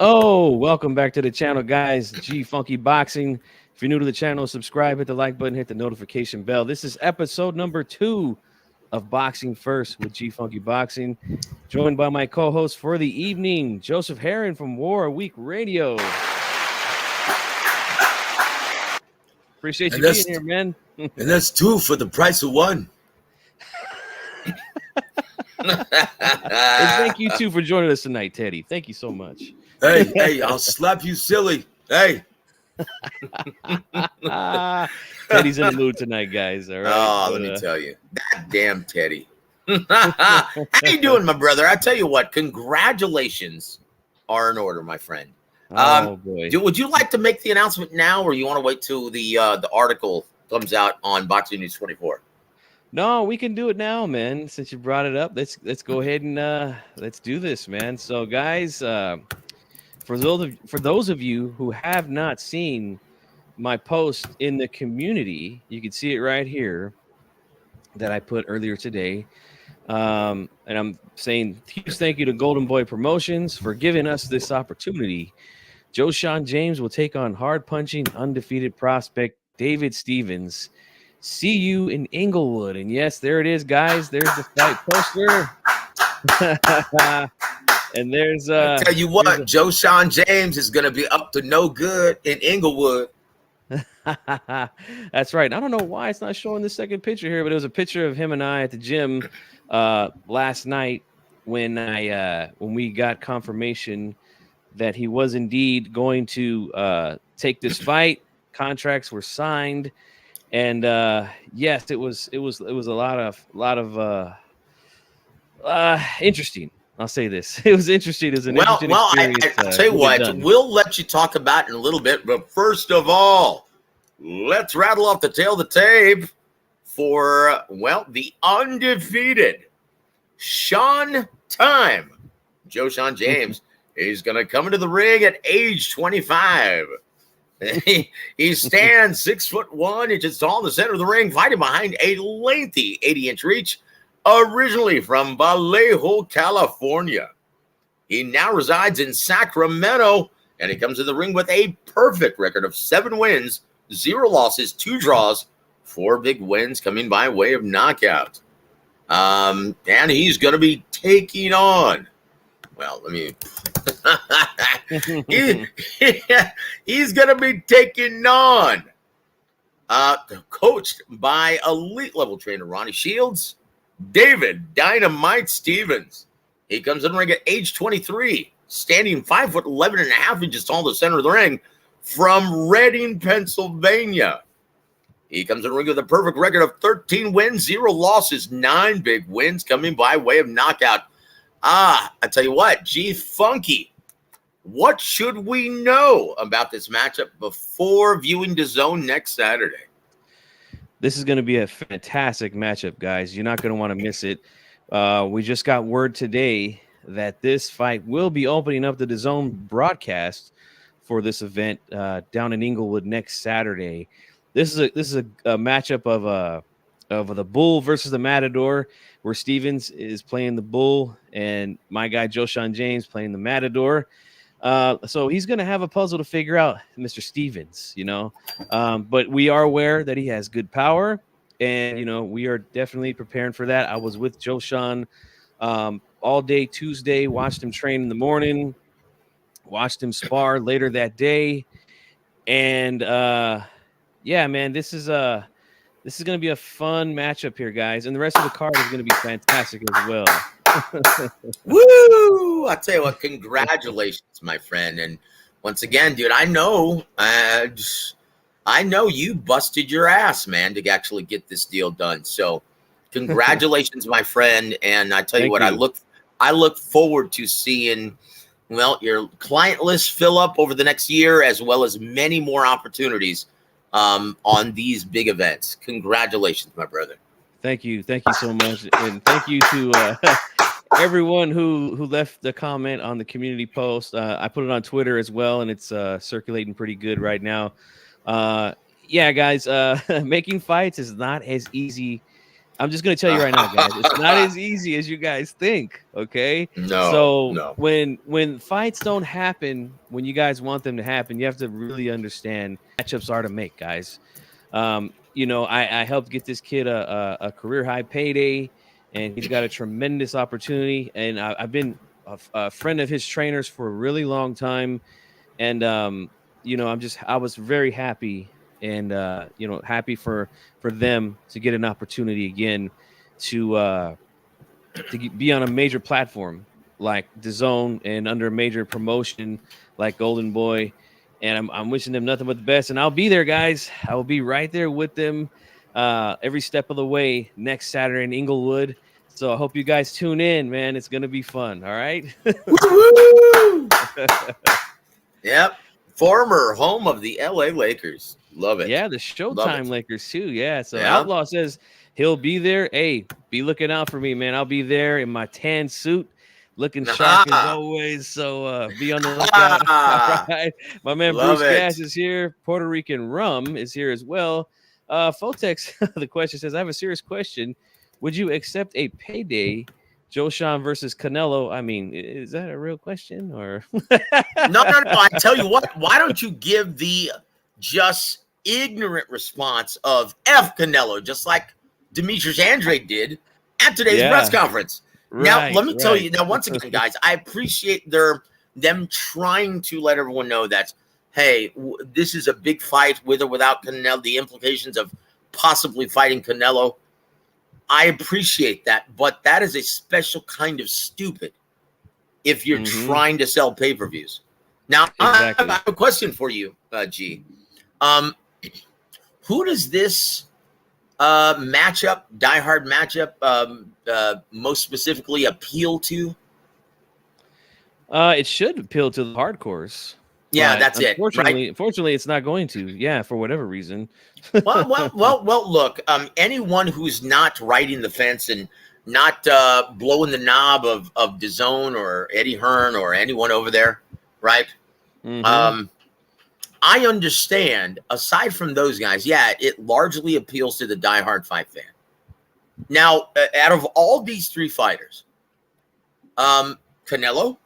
Oh, welcome back to the channel, guys. G Funky Boxing. If you're new to the channel, subscribe, hit the like button, hit the notification bell. This is episode number 2 of Boxing First with G Funky Boxing, joined by my co-host for the evening, Joseph Herron from War Week Radio. Appreciate you being here, man. And that's 2 for the price of 1. And thank you too for joining us tonight, Teddy. Thank you so much. Hey, I'll slap you silly. Hey. Teddy's in the mood tonight, guys. All right. Oh, let me tell you. God damn Teddy. How you doing, my brother? I tell you what, congratulations are in order, my friend. Oh boy. Would you like to make the announcement now, or you want to wait till the article comes out on Boxing News 24? No, we can do it now, man. Since you brought it up, let's go ahead and let's do this, man. So, guys, for those of you who have not seen my post in the community, you can see it right here that I put earlier today. And I'm saying huge thank you to Golden Boy Promotions for giving us this opportunity. Joshawn James will take on hard-punching, undefeated prospect David Stevens. See you in Inglewood. And yes, there it is, guys. There's the fight poster. And there's I tell you what, Joshawn James is gonna be up to no good in Inglewood. That's right. I don't know why it's not showing the second picture here, but it was a picture of him and I at the gym last night when we got confirmation that he was indeed going to take this fight. Contracts were signed. And yes, it was a lot of interesting. I'll say this: it was interesting. It was an interesting experience. I tell you what, we'll let you talk about it in a little bit. But first of all, let's rattle off the tail of the tape for the undefeated Sean Time. Joshawn James is going to come into the ring at age 25. He stands 6'1", inches tall in the center of the ring, fighting behind a lengthy 80-inch reach, originally from Vallejo, California. He now resides in Sacramento, and he comes to the ring with a perfect record of 7 wins, 0 losses, 2 draws, 4 big wins coming by way of knockout. And he's going to be taking on, he's going to be taking on, coached by elite level trainer Ronnie Shields, David Dynamite Stevens. He comes in the ring at age 23, standing 5'11" and a half inches tall in the center of the ring from Reading, Pennsylvania. He comes in the ring with a perfect record of 13 wins, 0 losses, 9 big wins coming by way of knockout. I tell you what, G Funky, what should we know about this matchup before viewing DAZN next Saturday? This is going to be a fantastic matchup, guys. You're not going to want to miss it. We just got word today that this fight will be opening up the DAZN broadcast for this event down in Inglewood next Saturday. This is a matchup of the Bull versus the Matador, where Stevens is playing the Bull and my guy Joshawn James playing the Matador. So he's going to have a puzzle to figure out, Mr. Stevens, but we are aware that he has good power, and, we are definitely preparing for that. I was with Joshawn all day Tuesday, watched him train in the morning, watched him spar later that day. And yeah, man, this is going to be a fun matchup here, guys. And the rest of the card is going to be fantastic as well. Woo! I tell you what, congratulations, my friend. And once again, dude, I know you busted your ass, man, to actually get this deal done. So congratulations, my friend. And I tell you what, I look forward to seeing, your client list fill up over the next year, as well as many more opportunities on these big events. Congratulations, my brother. Thank you so much, and thank you to everyone who left the comment on the community post. I put it on Twitter as well, and it's circulating pretty good right now. Yeah, guys, making fights is not as easy I'm just gonna tell you right now, guys. It's not as easy as you guys think. Okay. No, So no. when fights don't happen when you guys want them to happen, you have to really understand matchups are to make, guys. I helped get this kid a career high payday, and he's got a tremendous opportunity. And I've been a friend of his trainers for a really long time, and I was very happy and happy for them to get an opportunity again to be on a major platform like DAZN and under a major promotion like Golden Boy. And I'm wishing them nothing but the best. And I'll be there, guys. I will be right there with them every step of the way next Saturday in Inglewood. So I hope you guys tune in, man. It's going to be fun. All right. Woo-hoo! Yep. Former home of the LA Lakers. Love it. Yeah, the Showtime Lakers too. Yeah. So Yeah. Outlaw says he'll be there. Hey, be looking out for me, man. I'll be there in my tan suit, looking sharp as always. So be on the lookout. All right. My man Love Bruce it. Gas is here. Puerto Rican Rum is here as well. Fotex, the question says, I have a serious question. Would you accept a payday Joshon versus Canelo? I mean, is that a real question or No. I tell you what, why don't you give the just ignorant response of F Canelo, just like Demetrius Andrade did at today's press conference. Now, let me tell you, now, once again, guys, I appreciate them trying to let everyone know that, hey, this is a big fight with or without Canelo, the implications of possibly fighting Canelo. I appreciate that, but that is a special kind of stupid if you're trying to sell pay-per-views. Now, Exactly. I have a question for you, G. Who does this matchup, diehard matchup, most specifically appeal to? It should appeal to the hardcores. Yeah, that's it. Right? Unfortunately, it's not going to. Yeah, for whatever reason. well. Look, anyone who's not riding the fence and not blowing the knob of DAZN or Eddie Hearn or anyone over there, right? I understand. Aside from those guys, yeah, it largely appeals to the diehard fight fan. Now, out of all these three fighters, Canelo,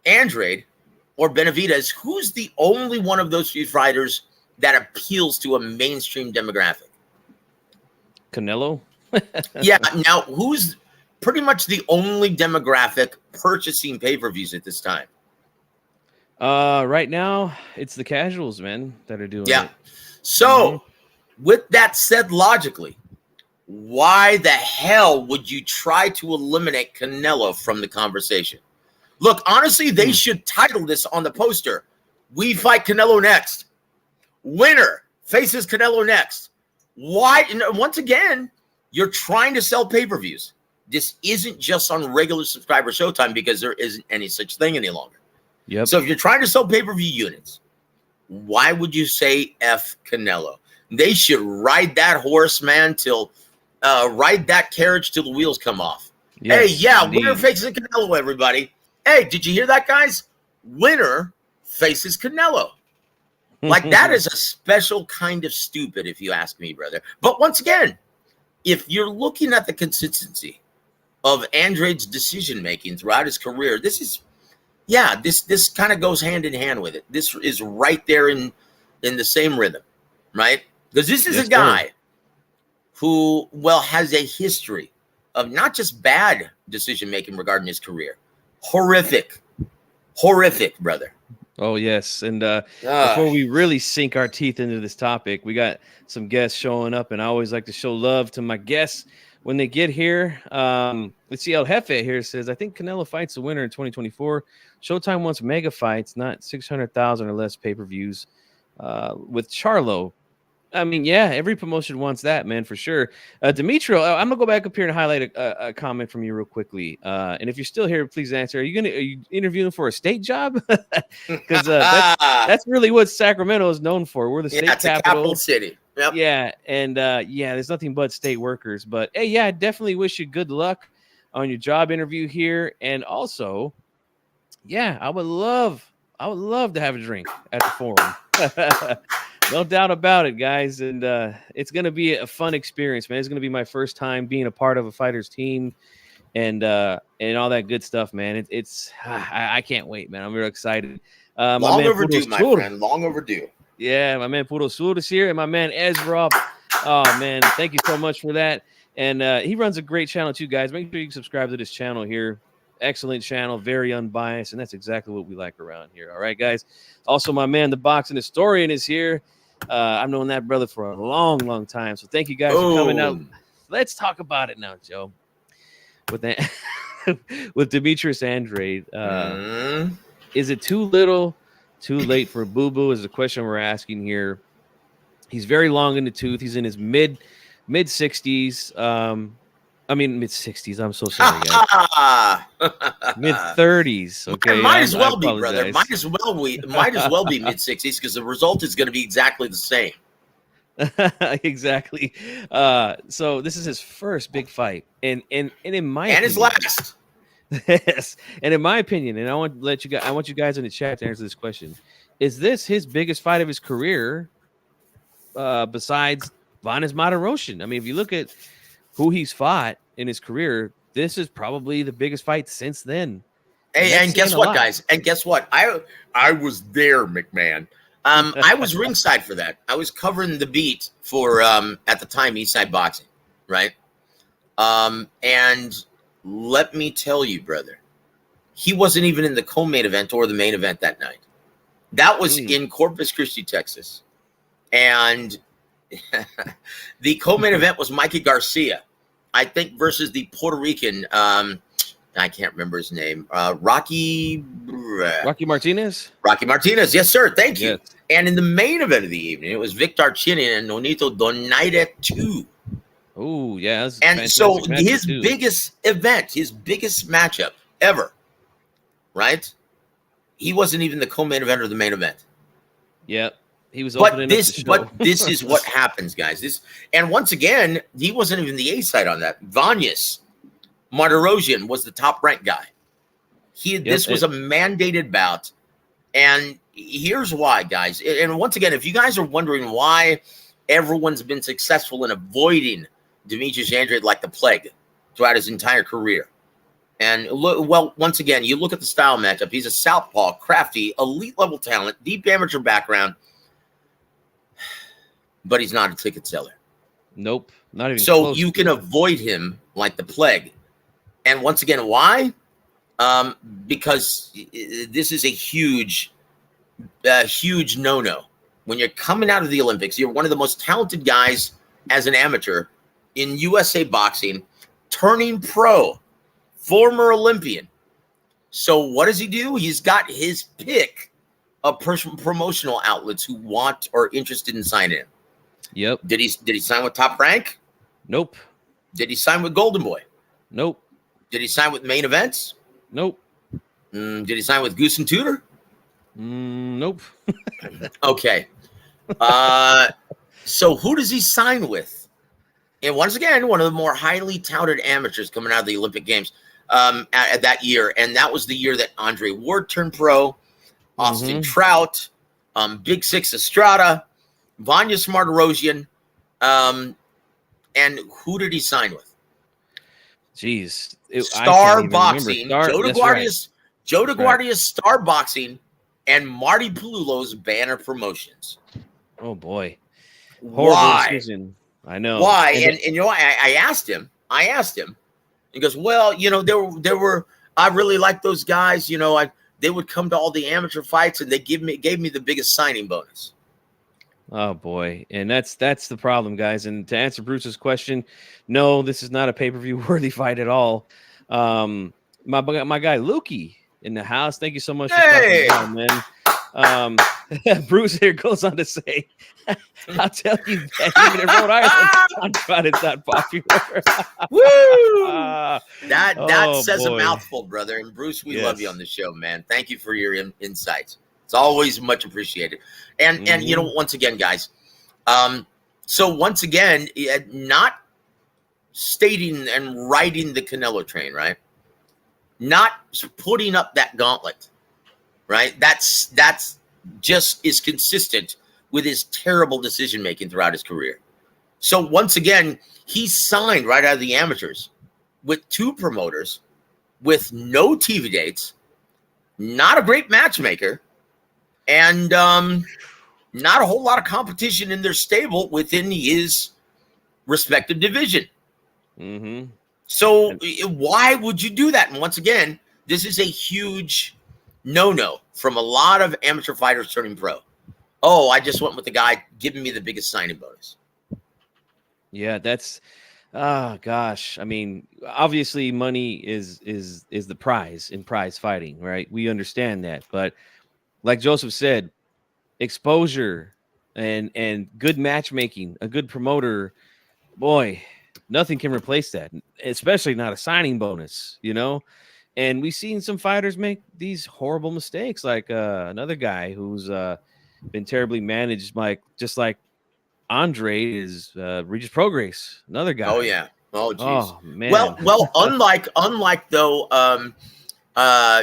Andrade, or Benavidez, who's the only one of those three fighters that appeals to a mainstream demographic? Canelo. Yeah. Now, who's pretty much the only demographic purchasing pay-per-views at this time? Right now, it's the casuals, man, that are doing it. So, with that said, logically, why the hell would you try to eliminate Canelo from the conversation? Look, honestly, they should title this on the poster. We fight Canelo next. Winner faces Canelo next. Why? Once again, you're trying to sell pay-per-views. This isn't just on regular subscriber Showtime because there isn't any such thing any longer. Yep. So if you're trying to sell pay-per-view units, why would you say F Canelo? They should ride that horse, man, ride that carriage till the wheels come off. Yes, hey, yeah, indeed. Winner faces Canelo, everybody. Hey, did you hear that, guys? Winner faces Canelo. Like, that is a special kind of stupid, if you ask me, brother. But once again, if you're looking at the consistency of Andrade's decision-making throughout his career, this kind of goes hand in hand with it. This is right there in the same rhythm, right? Because this is a guy who, has a history of not just bad decision-making regarding his career. Horrific, brother. Oh, yes. And before we really sink our teeth into this topic, we got some guests showing up, and I always like to show love to my guests when they get here. Let's see. El Jefe here says, I think Canelo fights the winner in 2024. Showtime wants mega fights, not 600,000 or less pay-per-views with Charlo. I mean, yeah, every promotion wants that, man, for sure. Demetrio, I'm gonna go back up here and highlight a comment from you real quickly. And if you're still here, please answer. Are you interviewing for a state job? Because that's really what Sacramento is known for. We're the state capital city. Yep. Yeah, and there's nothing but state workers. But hey, yeah, I definitely wish you good luck on your job interview here. And also, yeah, I would love to have a drink at the forum. No doubt about it, guys. And it's going to be a fun experience, man. It's going to be my first time being a part of a fighter's team and all that good stuff, man. It's I can't wait, man. I'm real excited. My Long man Puro overdue, my Sur. friend. Long overdue. Yeah, my man Puro Sur is here, and my man Ezra. Oh, man, thank you so much for that. And he runs a great channel, too, guys. Make sure you subscribe to this channel here. Excellent channel, very unbiased, and that's exactly what we like around here. All right, guys. Also, my man, the boxing historian, is here. I've known that brother for a long, long time. So thank you guys for coming out. Let's talk about it now, Joe. With that, with Demetrius Andrade, is it too little, too late for Boo Boo? Is the question we're asking here. He's very long in the tooth. He's in his mid 60s. Mid 60s. I'm so sorry, guys. Mid 30s. Okay, might as well be, brother. Might as well be mid 60s because the result is going to be exactly the same. Exactly. So this is his first big fight, and in my opinion, his last. Yes, and in my opinion, and I want you guys in the chat to answer this question: is this his biggest fight of his career? Besides Vanes Martirosyan. I mean, if you look at who he's fought in his career, this is probably the biggest fight since then. Hey, and guess what, guys? And guess what? I was there, McMahon. I was ringside for that. I was covering the beat for at the time Eastside Boxing, right? And let me tell you, brother, he wasn't even in the co-main event or the main event that night. That was in Corpus Christi, Texas. And the co-main event was Mikey Garcia, I think, versus the Puerto Rican. I can't remember his name. Rocky Martinez. Rocky Martinez, yes, sir. Thank you. Yes. And in the main event of the evening, it was Victor Chinin and Nonito Donaire 2. Oh, yeah. And so his biggest event, his biggest matchup ever, right? He wasn't even the co-main event or the main event. Yep. He was opening up the show. But this is what happens, guys. And once again, he wasn't even the A side on that. Vanes Martirosyan was the top ranked guy. This was a mandated bout. And here's why, guys. And once again, if you guys are wondering why everyone's been successful in avoiding Demetrius Andrade like the plague throughout his entire career. And once again, you look at the style matchup. He's a southpaw, crafty, elite level talent, deep amateur background. But he's not a ticket seller. Nope, not even so close. You can avoid him like the plague. And once again, why? Because this is a huge no-no. When you're coming out of the Olympics, you're one of the most talented guys as an amateur in USA boxing, turning pro, former Olympian. So what does he do? He's got his pick of promotional outlets who want or interested in signing him. Yep. Did he sign with Top Rank? Nope. Did he sign with Golden Boy? Nope. Did he sign with Main Events? Nope. Did he sign with Goose and Tudor? Nope. Okay. So who does he sign with? And once again, one of the more highly touted amateurs coming out of the Olympic Games at that year. And that was the year that Andre Ward turned pro, Austin Trout, Big Six Estrada, Vanes Martirosyan, and who did he sign with? Jeez. Star Boxing, Joe Right. DeGuardia's Star Boxing, and Marty Palulo's Banner Promotions. Oh boy. Why? Decision. I know. Why? And you know, I asked him. He goes, well, you know, there were. I really like those guys. You know, they would come to all the amateur fights and they gave me the biggest signing bonus. Oh boy, and that's the problem, guys. And to answer Bruce's question, no, this is not a pay-per-view worthy fight at all. My guy Lukey in the house. Thank you so much for stopping by, man. Bruce here goes on to say, I'll tell you that even in Rhode Island, it's not popular. Woo! That says boy. a mouthful, brother. And Bruce, we love you on the show, man. Thank you for your insights. It's always much appreciated. And you know, once again, guys, so once again, not stating and riding the Canelo train, right? Not putting up that gauntlet, right? That's just is consistent with his terrible decision making throughout his career. So once again, he signed right out of the amateurs with 2 promoters, with no TV dates, not a great matchmaker, and not a whole lot of competition in their stable within his respective division. Mm-hmm. So why would you do that? And once again, this is a huge no-no from a lot of amateur fighters turning pro. Oh, I just went with the guy giving me the biggest signing bonus. Yeah, that's gosh. I mean, obviously money is the prize in prize fighting, right? We understand that. But like Joseph said, exposure and good matchmaking, a good promoter, boy, nothing can replace that, especially not a signing bonus, you know? And we've seen some fighters make these horrible mistakes, like another guy who's been terribly managed, just like Andre is Regis Prograis, another guy. Oh yeah. Oh geez. Oh man. Well, unlike though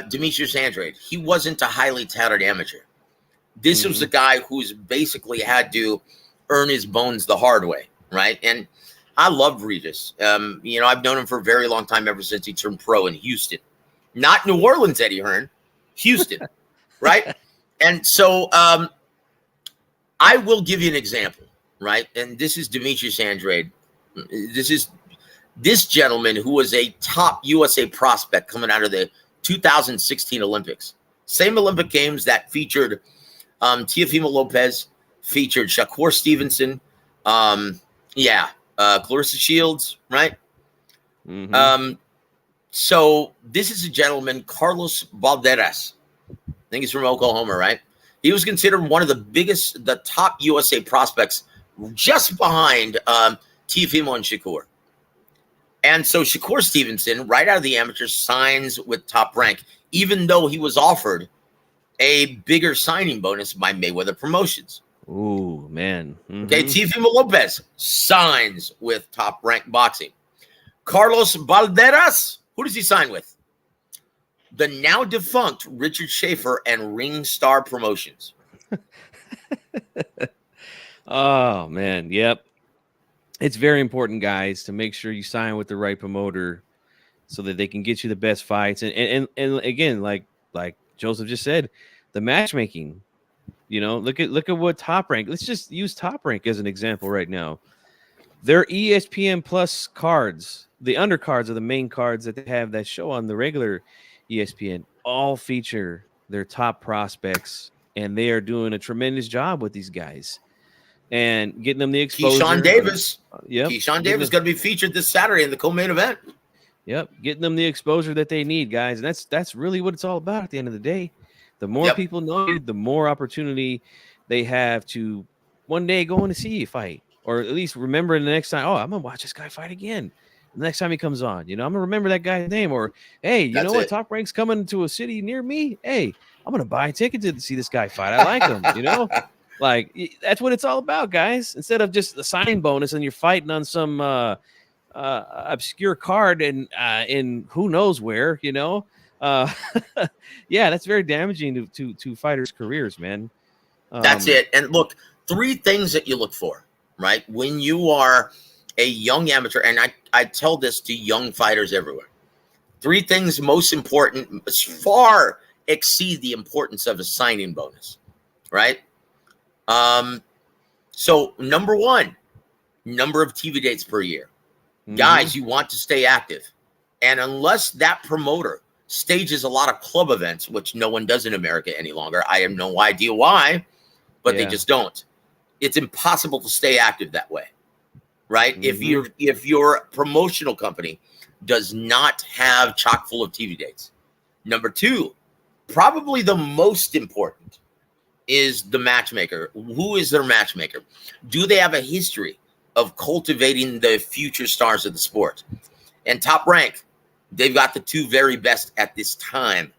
Demetrius Andrade, he wasn't a highly touted amateur. This was a guy who's basically had to earn his bones the hard way, right? And I love Regis. You know, I've known him for a very long time, ever since he turned pro in Houston. Not New Orleans, Eddie Hearn, Houston, right? And so I will give you an example, right? And this is Demetrius Andrade. This gentleman who was a top USA prospect coming out of the 2016 Olympics. Same Olympic Games that featured Teofimo Lopez, featured Shakur Stevenson, Clarissa Shields, right? So this is a gentleman, Carlos Valderas. I think he's from Oklahoma, right? He was considered one of the top USA prospects, just behind Teofimo and Shakur. And so Shakur Stevenson, right out of the amateurs, signs with Top Rank, even though he was offered a bigger signing bonus by Mayweather Promotions. Ooh, man. Okay, Teofimo Lopez signs with Top Rank Boxing. Carlos Valderas, who does he sign with? The now defunct Richard Schaefer and Ring Star Promotions. Oh, man. Yep. It's very important, guys, to make sure you sign with the right promoter so that they can get you the best fights. And again, like Joseph just said, the matchmaking. You know, look at what Top Rank. Let's just use Top Rank as an example right now. Their ESPN Plus cards, the undercards of the main cards that they have that show on the regular ESPN, all feature their top prospects, and they are doing a tremendous job with these guys and getting them the exposure. Keyshawn Davis. Yep. Keyshawn Davis is going to be featured this Saturday in the co-main event. Yep. Getting them the exposure that they need, guys. And that's really what it's all about at the end of the day. The more people know you, the more opportunity they have to one day go in to see you fight, or at least remember the next time, oh, I'm going to watch this guy fight again. The next time he comes on, you know, I'm going to remember that guy's name. Or, hey, you know what? Top Rank's coming to a city near me. Hey, I'm going to buy a ticket to see this guy fight. I like him, you know? Like, that's what it's all about, guys. Instead of just the signing bonus and you're fighting on some obscure card and in who knows where, you know? Yeah, that's very damaging to fighters' careers, man. That's it. And look, 3 things that you look for, right? When you are a young amateur, and I tell this to young fighters everywhere. 3 things most important, far exceed the importance of a signing bonus, right? So number 1, number of TV dates per year. Guys, you want to stay active. And unless that promoter stages a lot of club events, which no one does in America any longer, I have no idea why, but they just don't. It's impossible to stay active that way, right? If your promotional company does not have chock full of TV dates. Number 2, probably the most important, is the matchmaker. Who is their matchmaker? Do they have a history of cultivating the future stars of the sport? And Top Rank, they've got the 2 very best at this time,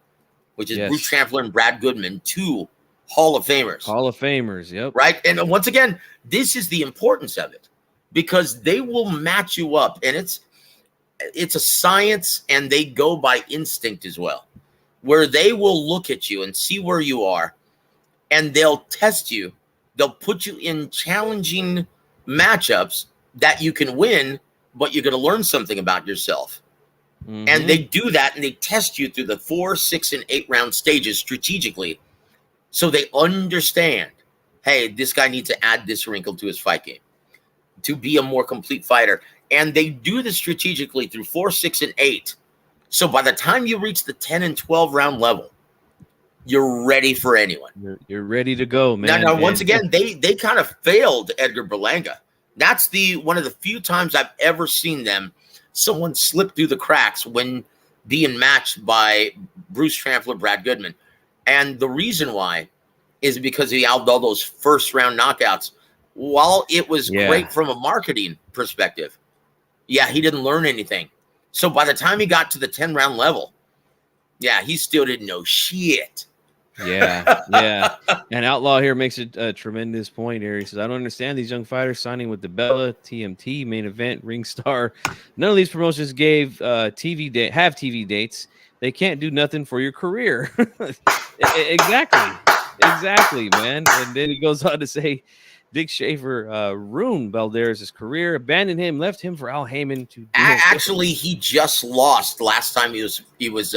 which is Bruce Chancellor and Brad Goodman, 2 Hall of Famers. Hall of Famers, yep. Right? And once again, this is the importance of it, because they will match you up, and it's a science, and they go by instinct as well, where they will look at you and see where you are, and they'll test you They'll put you in challenging matchups that you can win, but you're going to learn something about yourself. And they do that, and they test you through the 4, 6, and 8 round stages strategically, so they understand, hey, this guy needs to add this wrinkle to his fight game to be a more complete fighter. And they do this strategically through 4, 6, and 8. So by the time you reach the 10 and 12 round level, you're ready for anyone. You're ready to go, man. Now, once again, they kind of failed Edgar Berlanga. That's one of the few times I've ever seen someone slip through the cracks when being matched by Bruce Trampler, Brad Goodman. And the reason why is because he had all those first round knockouts. While it was great from a marketing perspective, he didn't learn anything. So by the time he got to the 10 round level, he still didn't know shit. Yeah. And Outlaw here makes a tremendous point here. He says, I don't understand these young fighters signing with the Bella, TMT, Main Event, Ringstar. None of these promotions have TV dates. They can't do nothing for your career. Exactly, man. And then he goes on to say, Dick Schaefer ruined Balderas' career, abandoned him, left him for Al Heyman to. Actually, he just lost last time he was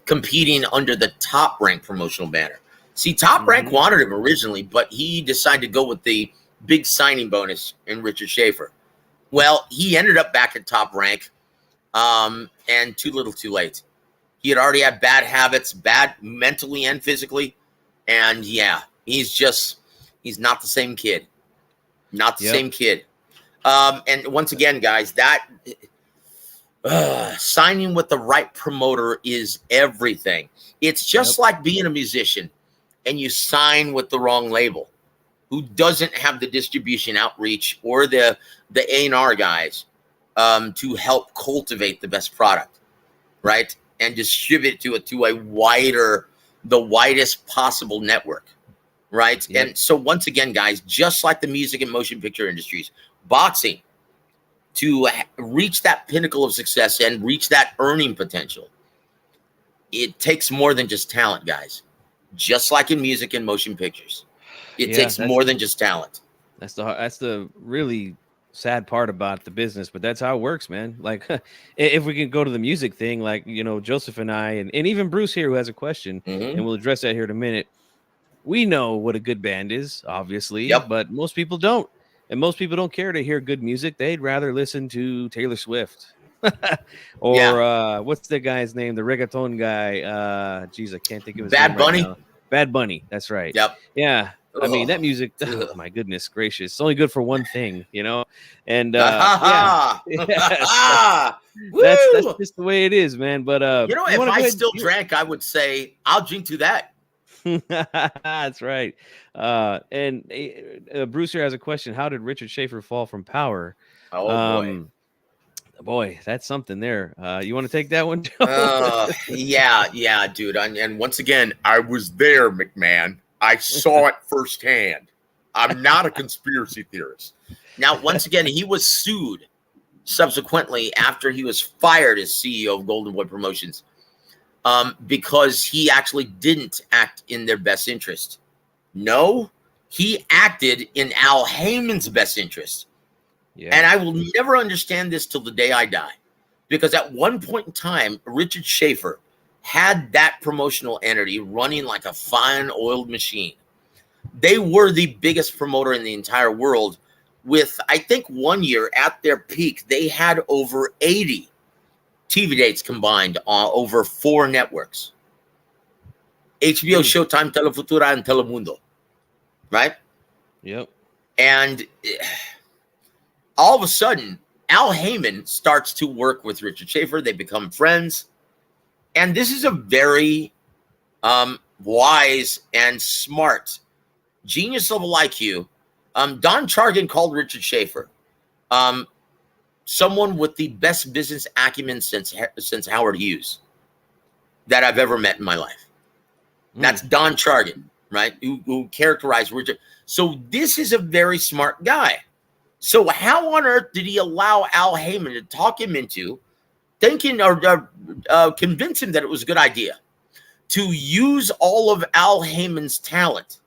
competing under the Top Rank promotional banner. See, Top Rank wanted him originally, but he decided to go with the big signing bonus in Richard Schaefer. Well, he ended up back at Top Rank, and too little, too late. He had already had bad habits, bad mentally and physically, and he's not the same kid. Not the same kid. And once again, guys, that signing with the right promoter is everything. It's just like being a musician and you sign with the wrong label who doesn't have the distribution outreach or the A&R guys to help cultivate the best product, right? And distribute it to the widest possible network. Right. Yep. And so once again, guys, just like the music and motion picture industries, boxing, to reach that pinnacle of success and reach that earning potential, it takes more than just talent, guys. Just like in music and motion pictures, it takes more than just talent. That's the really sad part about the business, but that's how it works, man. Like, if we can go to the music thing, like, Joseph and I, and even Bruce here, who has a question, and we'll address that here in a minute. We know what a good band is, obviously, but most people don't. And most people don't care to hear good music. They'd rather listen to Taylor Swift or what's the guy's name? The reggaeton guy. Geez, I can't think of his name. Bad Bunny. Right now. Bad Bunny. That's right. Yep. Yeah. I mean, that music, my goodness gracious, it's only good for one thing, and that's just the way it is, man. But if I still drank, I would say I'll drink to that. That's right. And Bruce here has a question. How did Richard Schaefer fall from Power? Boy, that's something there. You want to take that one, Joe? Yeah, dude. And once again, I was there, McMahon. I saw it firsthand. I'm not a conspiracy theorist. Now, once again, he was sued subsequently after he was fired as CEO of Golden Boy Promotions. Because he actually didn't act in their best interest. No, he acted in Al Heyman's best interest. Yeah. And I will never understand this till the day I die. Because at one point in time, Richard Schaefer had that promotional entity running like a fine oiled machine. They were the biggest promoter in the entire world with, I think, one year at their peak, they had over 80 TV dates combined on over 4 networks. HBO, Showtime, Telefutura, and Telemundo. Right? Yep. And all of a sudden, Al Heyman starts to work with Richard Schaefer. They become friends. And this is a very wise and smart, genius level IQ. Don Chargan called Richard Schaefer someone with the best business acumen since Howard Hughes that I've ever met in my life. That's Don Chargan, right? Who characterized Richard. So this is a very smart guy. So how on earth did he allow Al Heyman to talk him into thinking or convince him that it was a good idea to use all of Al Heyman's talent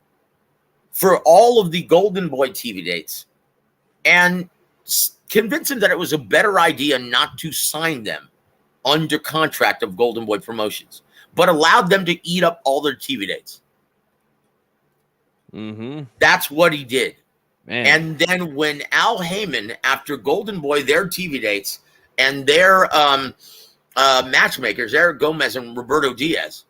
for all of the Golden Boy TV dates and convince him that it was a better idea not to sign them under contract of Golden Boy Promotions, but allowed them to eat up all their TV dates. That's what he did. Man. And then when Al Heyman, after Golden Boy, their TV dates and their matchmakers, Eric Gomez and Roberto Diaz,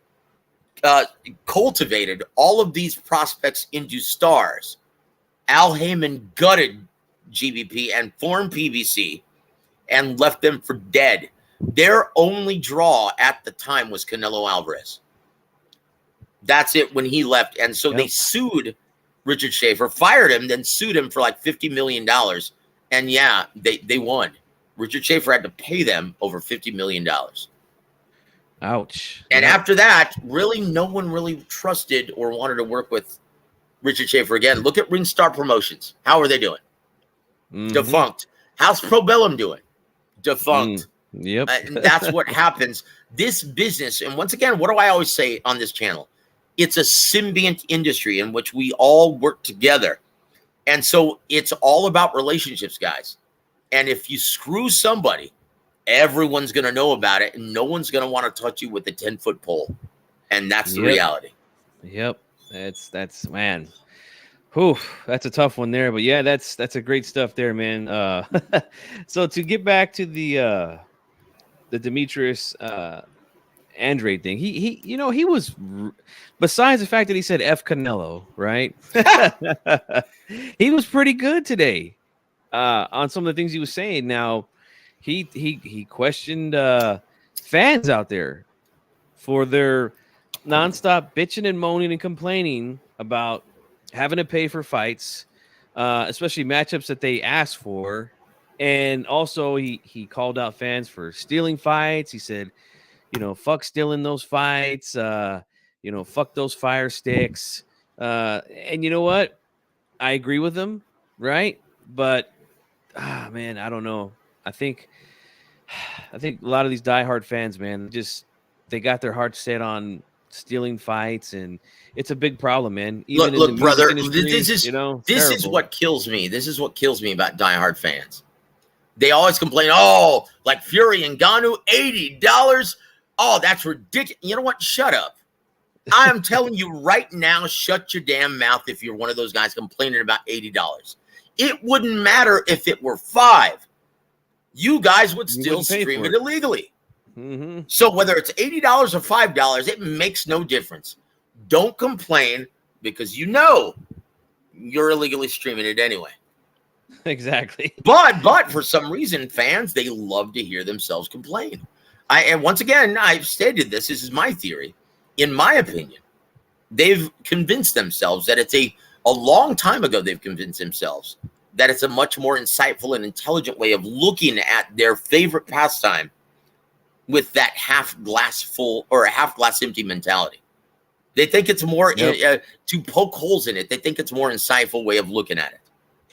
cultivated all of these prospects into stars, Al Heyman gutted GBP and formed PBC and left them for dead. Their only draw at the time was Canelo Alvarez. That's it when he left. And so they sued Richard Schaefer, fired him, then sued him for like $50 million. And yeah, they won. Richard Schaefer had to pay them over $50 million. Ouch. And after that, really, no one really trusted or wanted to work with Richard Schaefer again. Look at Ringstar Promotions. How are they doing? Defunct. How's Pro Bellum doing? Defunct. Yep. And that's what happens. This business, and once again, what do I always say on this channel? It's a symbiont industry in which we all work together. And so it's all about relationships, guys. And if you screw somebody, everyone's going to know about it, and no one's going to want to touch you with a 10-foot pole. And that's the reality. Yep. That's man. Whew, that's a tough one there, but yeah, that's a great stuff there, man. So to get back to the Demetrius Andrade thing, he was, besides the fact that he said F Canelo, right? He was pretty good today on some of the things he was saying. Now, he questioned fans out there for their nonstop bitching and moaning and complaining about having to pay for fights, especially matchups that they asked for. And also he called out fans for stealing fights. He said, fuck stealing those fights, fuck those fire sticks. And you know what? I agree with him, right? But man, I don't know. I think a lot of these diehard fans, man, they got their hearts set on stealing fights, and it's a big problem, man. Even look, brother, industry, this is what kills me. This is what kills me about diehard fans. They always complain, like Fury and Ngannou, $80. Oh, that's ridiculous. You know what? Shut up. I am telling you right now, shut your damn mouth if you're one of those guys complaining about $80. It wouldn't matter if it were $5. You guys would still stream it illegally. So whether it's $80 or $5, it makes no difference. Don't complain, because you're illegally streaming it anyway. Exactly. But for some reason, fans, they love to hear themselves complain. And once again, I've stated this is my theory. In my opinion, they've convinced themselves that it's a long time ago they've convinced themselves that it's a much more insightful and intelligent way of looking at their favorite pastime with that half glass full or a half glass empty mentality. They think it's more to poke holes in it. They think it's more insightful way of looking at it.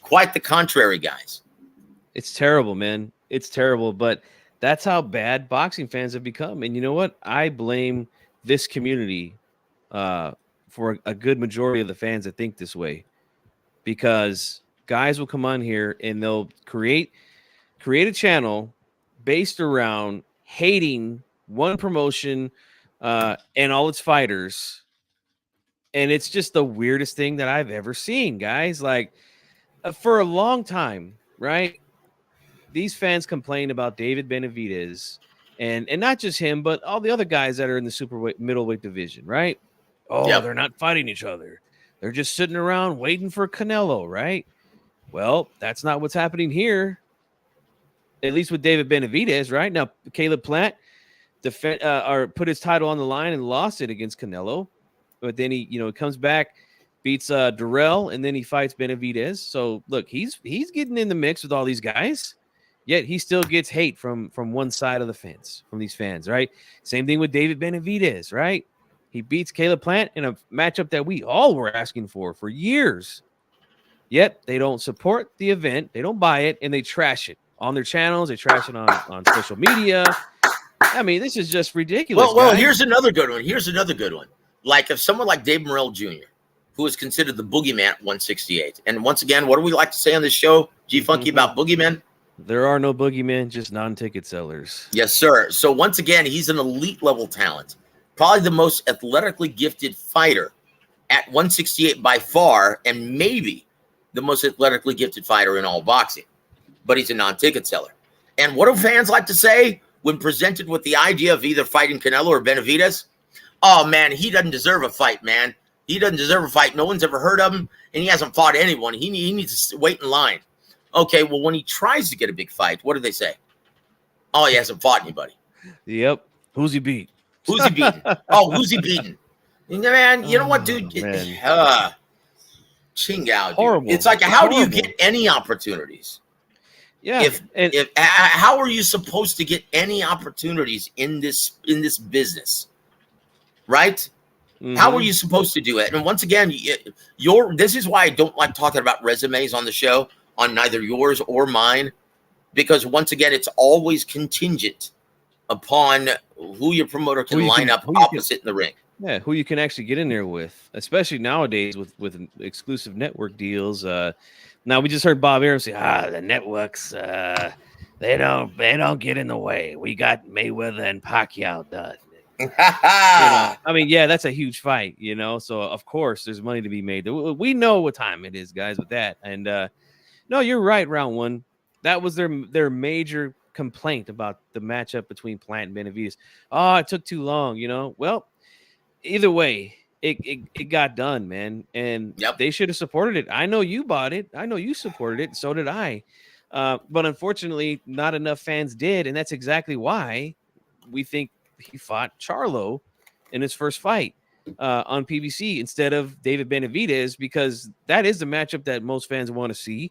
Quite the contrary, guys. It's terrible, man. It's terrible, but that's how bad boxing fans have become. And you know what? I blame this community for a good majority of the fans that think this way, because guys will come on here and they'll create a channel based around hating one promotion and all its fighters. And it's just the weirdest thing that I've ever seen, guys. Like, for a long time, right? These fans complain about David Benavidez and not just him, but all the other guys that are in the middleweight division, right? They're not fighting each other. They're just sitting around waiting for Canelo, right? Well, that's not what's happening here. At least with David Benavidez, right? Now, Caleb Plant put his title on the line and lost it against Canelo. But then he comes back, beats Durrell, and then he fights Benavidez. So, look, he's getting in the mix with all these guys, yet he still gets hate from one side of the fence, from these fans, right? Same thing with David Benavidez, right? He beats Caleb Plant in a matchup that we all were asking for years. Yet they don't support the event, they don't buy it, and they trash it on their channels. They trash it on social media. I mean, this is just ridiculous. Well, here's another good one. Like if someone like Dave Morrell Jr., who is considered the boogeyman at 168. And once again, what do we like to say on this show, G Funky, about boogeymen? There are no boogeymen, just non-ticket sellers. Yes, sir. So once again, he's an elite level talent, probably the most athletically gifted fighter at 168 by far, and maybe the most athletically gifted fighter in all boxing. But he's a non-ticket seller. And what do fans like to say when presented with the idea of either fighting Canelo or Benavidez? Oh, man, he doesn't deserve a fight, man. He doesn't deserve a fight. No one's ever heard of him, and he hasn't fought anyone. He needs to wait in line. Okay, well, when he tries to get a big fight, what do they say? Oh, he hasn't fought anybody. Yep. Who's he beat? Who's he beaten? Oh, who's he beaten? Man, you know what, dude? Ching out, dude. Horrible. It's like, how do you get any opportunities? Yeah. How are you supposed to get any opportunities in this business? Right? How are you supposed to do it? And once again, this is why I don't like talking about resumes on the show, on neither yours or mine, because once again, it's always contingent upon who your promoter can line up opposite in the ring. Yeah, who you can actually get in there with, especially nowadays with exclusive network deals. Now we just heard Bob Arum say, the networks, they don't get in the way. We got Mayweather and Pacquiao done. I mean, yeah, that's a huge fight, so of course there's money to be made. We know what time it is, guys, with that. And no, you're right. Round one, that was their major complaint about the matchup between Plant and Benavidez. Oh, it took too long, Well, either way, it got done, man, and they should have supported it. I know you bought it. I know you supported it. So did I. But unfortunately, not enough fans did, and that's exactly why we think he fought Charlo in his first fight on PBC instead of David Benavidez, because that is the matchup that most fans want to see.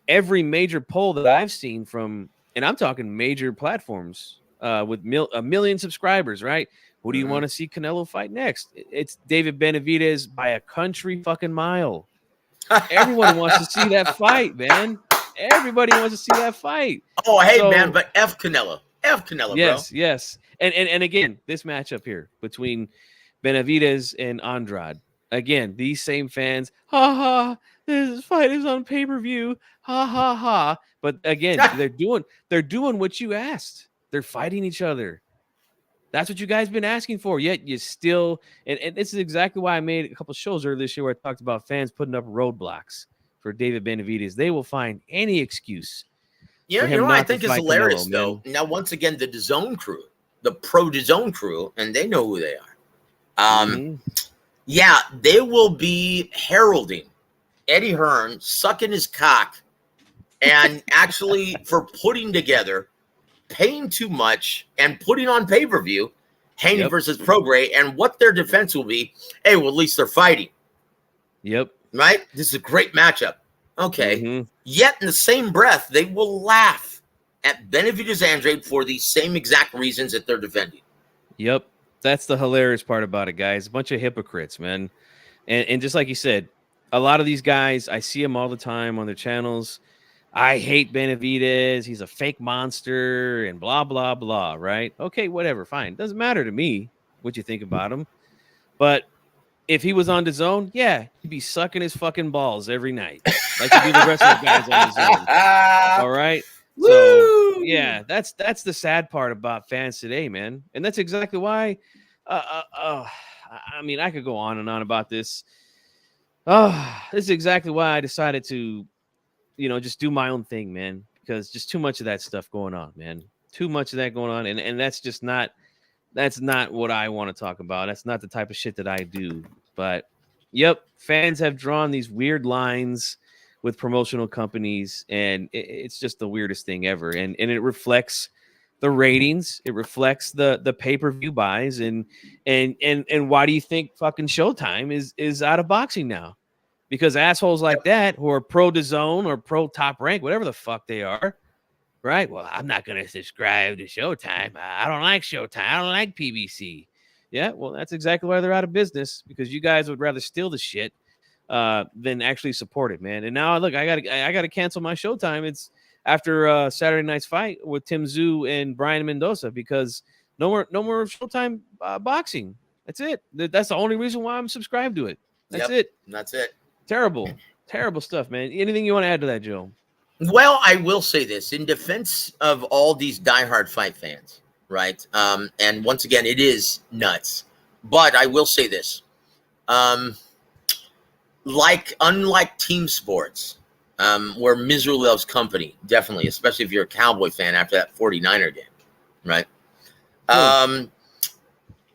Every major poll that I've seen from, and I'm talking major platforms with a million subscribers, right? Who do you want to see Canelo fight next? It's David Benavidez by a country fucking mile. Everyone wants to see that fight, man. Everybody wants to see that fight. Oh, hey, man, but F Canelo. F Canelo, yes, bro. Yes. And again, this matchup here between Benavidez and Andrade. Again, these same fans, this fight is on pay-per-view, But again, they're doing what you asked. They're fighting each other. That's what you guys been asking for. Yet you still, and this is exactly why I made a couple shows earlier this year where I talked about fans putting up roadblocks for David Benavidez. They will find any excuse. You know what I think is hilarious, though? Now, once again, the DAZN crew, the pro DAZN crew, and they know who they are. Yeah, they will be heralding Eddie Hearn sucking his cock and actually for putting together, paying too much, and putting on pay-per-view Haney versus Prograis, and what their defense will be. Hey, well, at least they're fighting. Yep. Right? This is a great matchup. Okay. Yet in the same breath, they will laugh at Demetrius Andrade for the same exact reasons that they're defending. Yep. That's the hilarious part about it, guys. A bunch of hypocrites, man. And just like you said, a lot of these guys, I see them all the time on their channels. I hate Benavidez. He's a fake monster and blah, blah, blah, right? Okay, whatever, fine. Doesn't matter to me what you think about him. But if he was on DAZN, yeah, he'd be sucking his fucking balls every night. Like you do the rest of the guys on DAZN. All right? So, yeah, that's the sad part about fans today, man. And that's exactly why, I mean, I could go on and on about this. This is exactly why I decided to, just do my own thing, man, because just too much of that stuff going on, man. Too much of that going on. And that's just not what I want to talk about. That's not the type of shit that I do. But, yep, fans have drawn these weird lines with promotional companies, and it's just the weirdest thing ever. And it reflects the ratings. It reflects the pay-per-view buys. And why do you think fucking Showtime is out of boxing now? Because assholes like that who are pro DAZN or pro Top Rank, whatever the fuck they are, right? Well, I'm not going to subscribe to Showtime. I don't like Showtime. I don't like PBC. Yeah, well, that's exactly why they're out of business, because you guys would rather steal the shit than actually support it, man. And now, look, I gotta cancel my Showtime. It's after Saturday night's fight with Tim Tszyu and Brian Mendoza, because no more Showtime boxing. That's it. That's the only reason why I'm subscribed to it. That's it. That's it. Terrible stuff, man. Anything you want to add to that, Joe? Well, I will say this in defense of all these diehard fight fans, right? And once again, it is nuts. But I will say this. Unlike team sports, where misery loves company, definitely, especially if you're a Cowboy fan after that 49er game, right?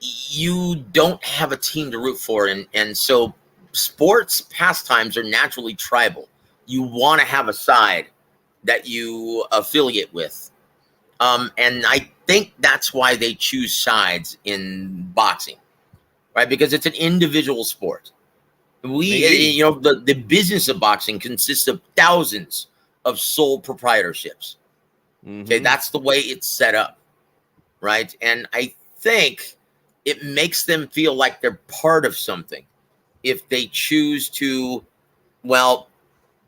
You don't have a team to root for, and so sports pastimes are naturally tribal. You want to have a side that you affiliate with, and I think that's why they choose sides in boxing, right? Because it's an individual sport. The business of boxing consists of thousands of sole proprietorships. Okay, that's the way it's set up, right? And I think it makes them feel like they're part of something if they choose to,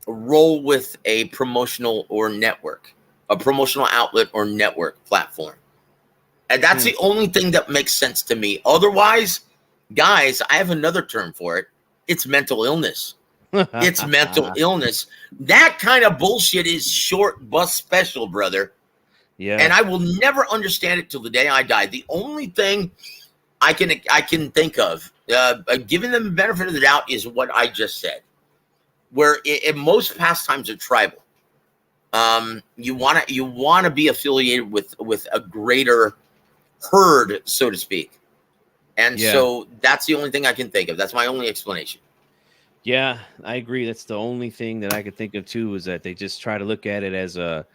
roll with a promotional outlet or network platform. And that's the only thing that makes sense to me. Otherwise, guys, I have another term for it. It's mental illness. It's mental illness. That kind of bullshit is short bus special, brother. Yeah. And I will never understand it till the day I die. The only thing I can think of, giving them the benefit of the doubt, is what I just said. Where in most pastimes are tribal. You want to be affiliated with a greater herd, so to speak. And so that's the only thing I can think of. That's my only explanation. Yeah, I agree. That's the only thing that I could think of too, is that they just try to look at it as a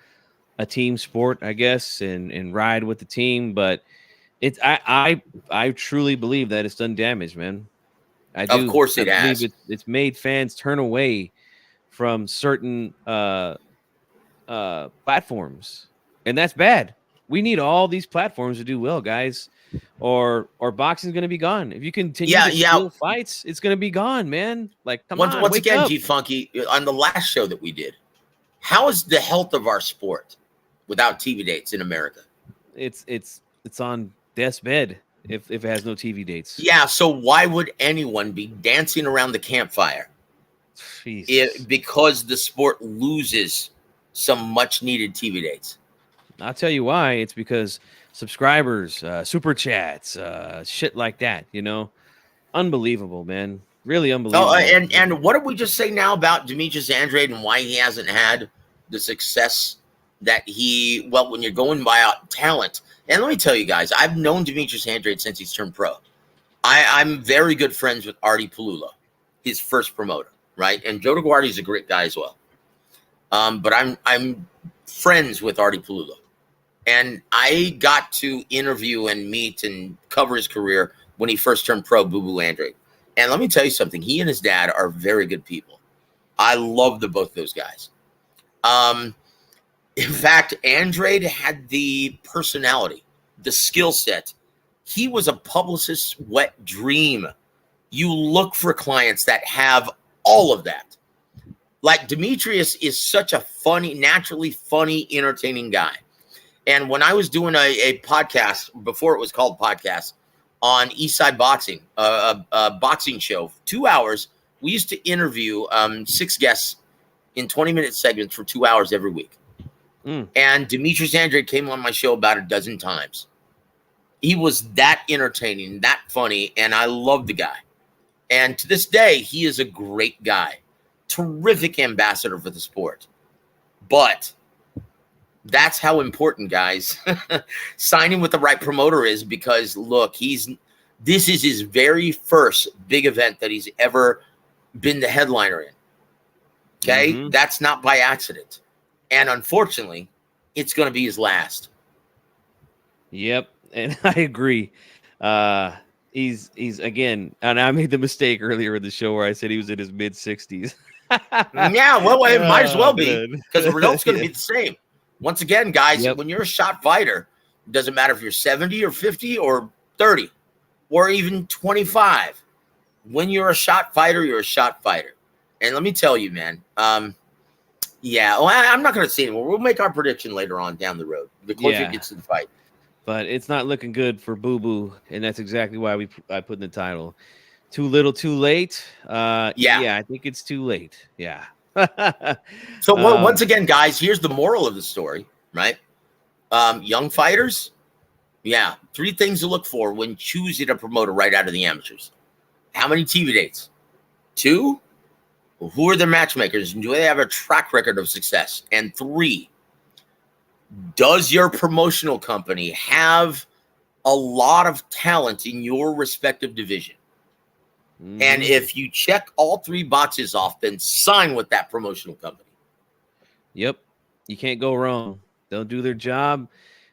team sport, I guess, and ride with the team. But I truly believe that it's done damage, man. I do. Of course it has. It's made fans turn away from certain platforms, and that's bad. We need all these platforms to do well, guys, or boxing's going to be gone. If you continue to steal fights, it's going to be gone, man. Like, once again, G Funky, on the last show that we did, how is the health of our sport without TV dates in America? It's on death's bed if it has no TV dates. Yeah, so why would anyone be dancing around the campfire? Because the sport loses some much needed TV dates. I'll tell you why. It's because subscribers, super chats, shit like that, unbelievable, man. Really unbelievable. And what did we just say now about Demetrius Andrade and why he hasn't had the success that when you're going by talent? And let me tell you guys, I've known Demetrius Andrade since he's turned pro. I'm very good friends with Artie Palula, his first promoter, right? And Joe DeGuardi is a great guy as well. But I'm friends with Artie Palula. And I got to interview and meet and cover his career when he first turned pro, Boo Boo Andrade. And let me tell you something. He and his dad are very good people. I love both of those guys. In fact, Andrade had the personality, the skill set. He was a publicist's wet dream. You look for clients that have all of that. Like Demetrius is such a naturally funny, entertaining guy. And when I was doing a podcast, before it was called podcast, on Eastside Boxing, a boxing show, 2 hours, we used to interview 6 guests in 20-minute segments for 2 hours every week. And Demetrius Andrade came on my show about a dozen times. He was that entertaining, that funny, and I love the guy. And to this day, he is a great guy. Terrific ambassador for the sport. But that's how important, guys, signing with the right promoter is, because look, this is his very first big event that he's ever been the headliner in. Okay. That's not by accident. And unfortunately, it's going to be his last. Yep. And I agree. He's again, and I made the mistake earlier in the show where I said he was in his mid 60s. Yeah, well, it might as well be, because the result's going to be the same. Once again, guys, when you're a shot fighter, it doesn't matter if you're 70 or 50 or 30 or even 25. When you're a shot fighter, you're a shot fighter. And let me tell you, man, I'm not going to say anymore. We'll make our prediction later on down the road, the closer it gets to the fight. But it's not looking good for Boo Boo, and that's exactly why I put in the title. Too little, too late. Yeah. Yeah, I think it's too late. Yeah. So once again, guys, here's the moral of the story, right? Young fighters, yeah, 3 things to look for when choosing a promoter right out of the amateurs. How many TV dates? 2, who are their matchmakers? Do they have a track record of success? And 3, does your promotional company have a lot of talent in your respective division? Mm-hmm. And if you check all 3 boxes off, then sign with that promotional company. Yep. You can't go wrong. They'll do their job,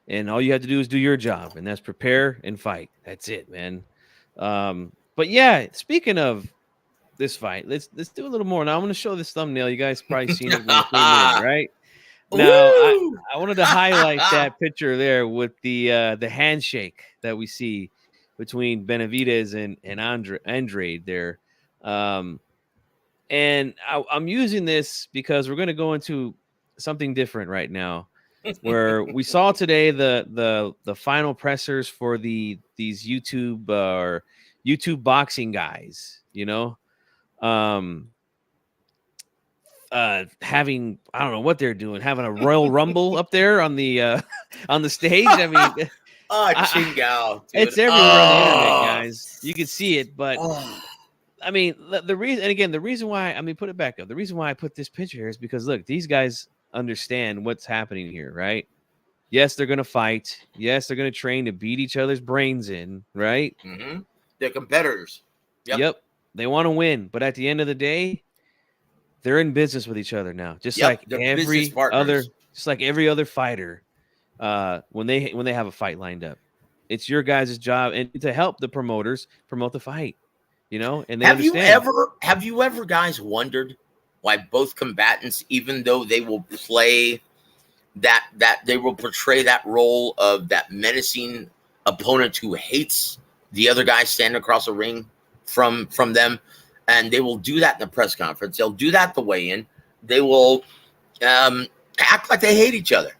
and all you have to do is do your job, and that's prepare and fight. That's it, man. But yeah, speaking of this fight, let's do a little more. Now I'm going to show this thumbnail. You guys probably seen it when you came in, right? Now I wanted to highlight that picture there with the handshake that we see between Benavidez and Andrade there. And I'm using this because we're going to go into something different right now, where we saw today the final pressers for these YouTube or YouTube boxing guys, having, I don't know what they're doing, having a Royal Rumble up there on the stage. I mean, Chingao, it's everywhere on the internet, guys. You can see it, but I mean, the reason, and again, the reason why, I mean, put it back up. The reason why I put this picture here is because look, these guys understand what's happening here, right? Yes, they're going to fight. Yes, they're going to train to beat each other's brains in, right? Mm-hmm. They're competitors. Yep. They want to win, but at the end of the day, they're in business with each other now, just like every other fighter. When they have a fight lined up, it's your guys' job and to help the promoters promote the fight. And they understand. Have you ever guys wondered why both combatants, even though they will play that they will portray that role of that menacing opponent who hates the other guy standing across the ring from them, and they will do that in the press conference, they'll do that the weigh-in, they will act like they hate each other.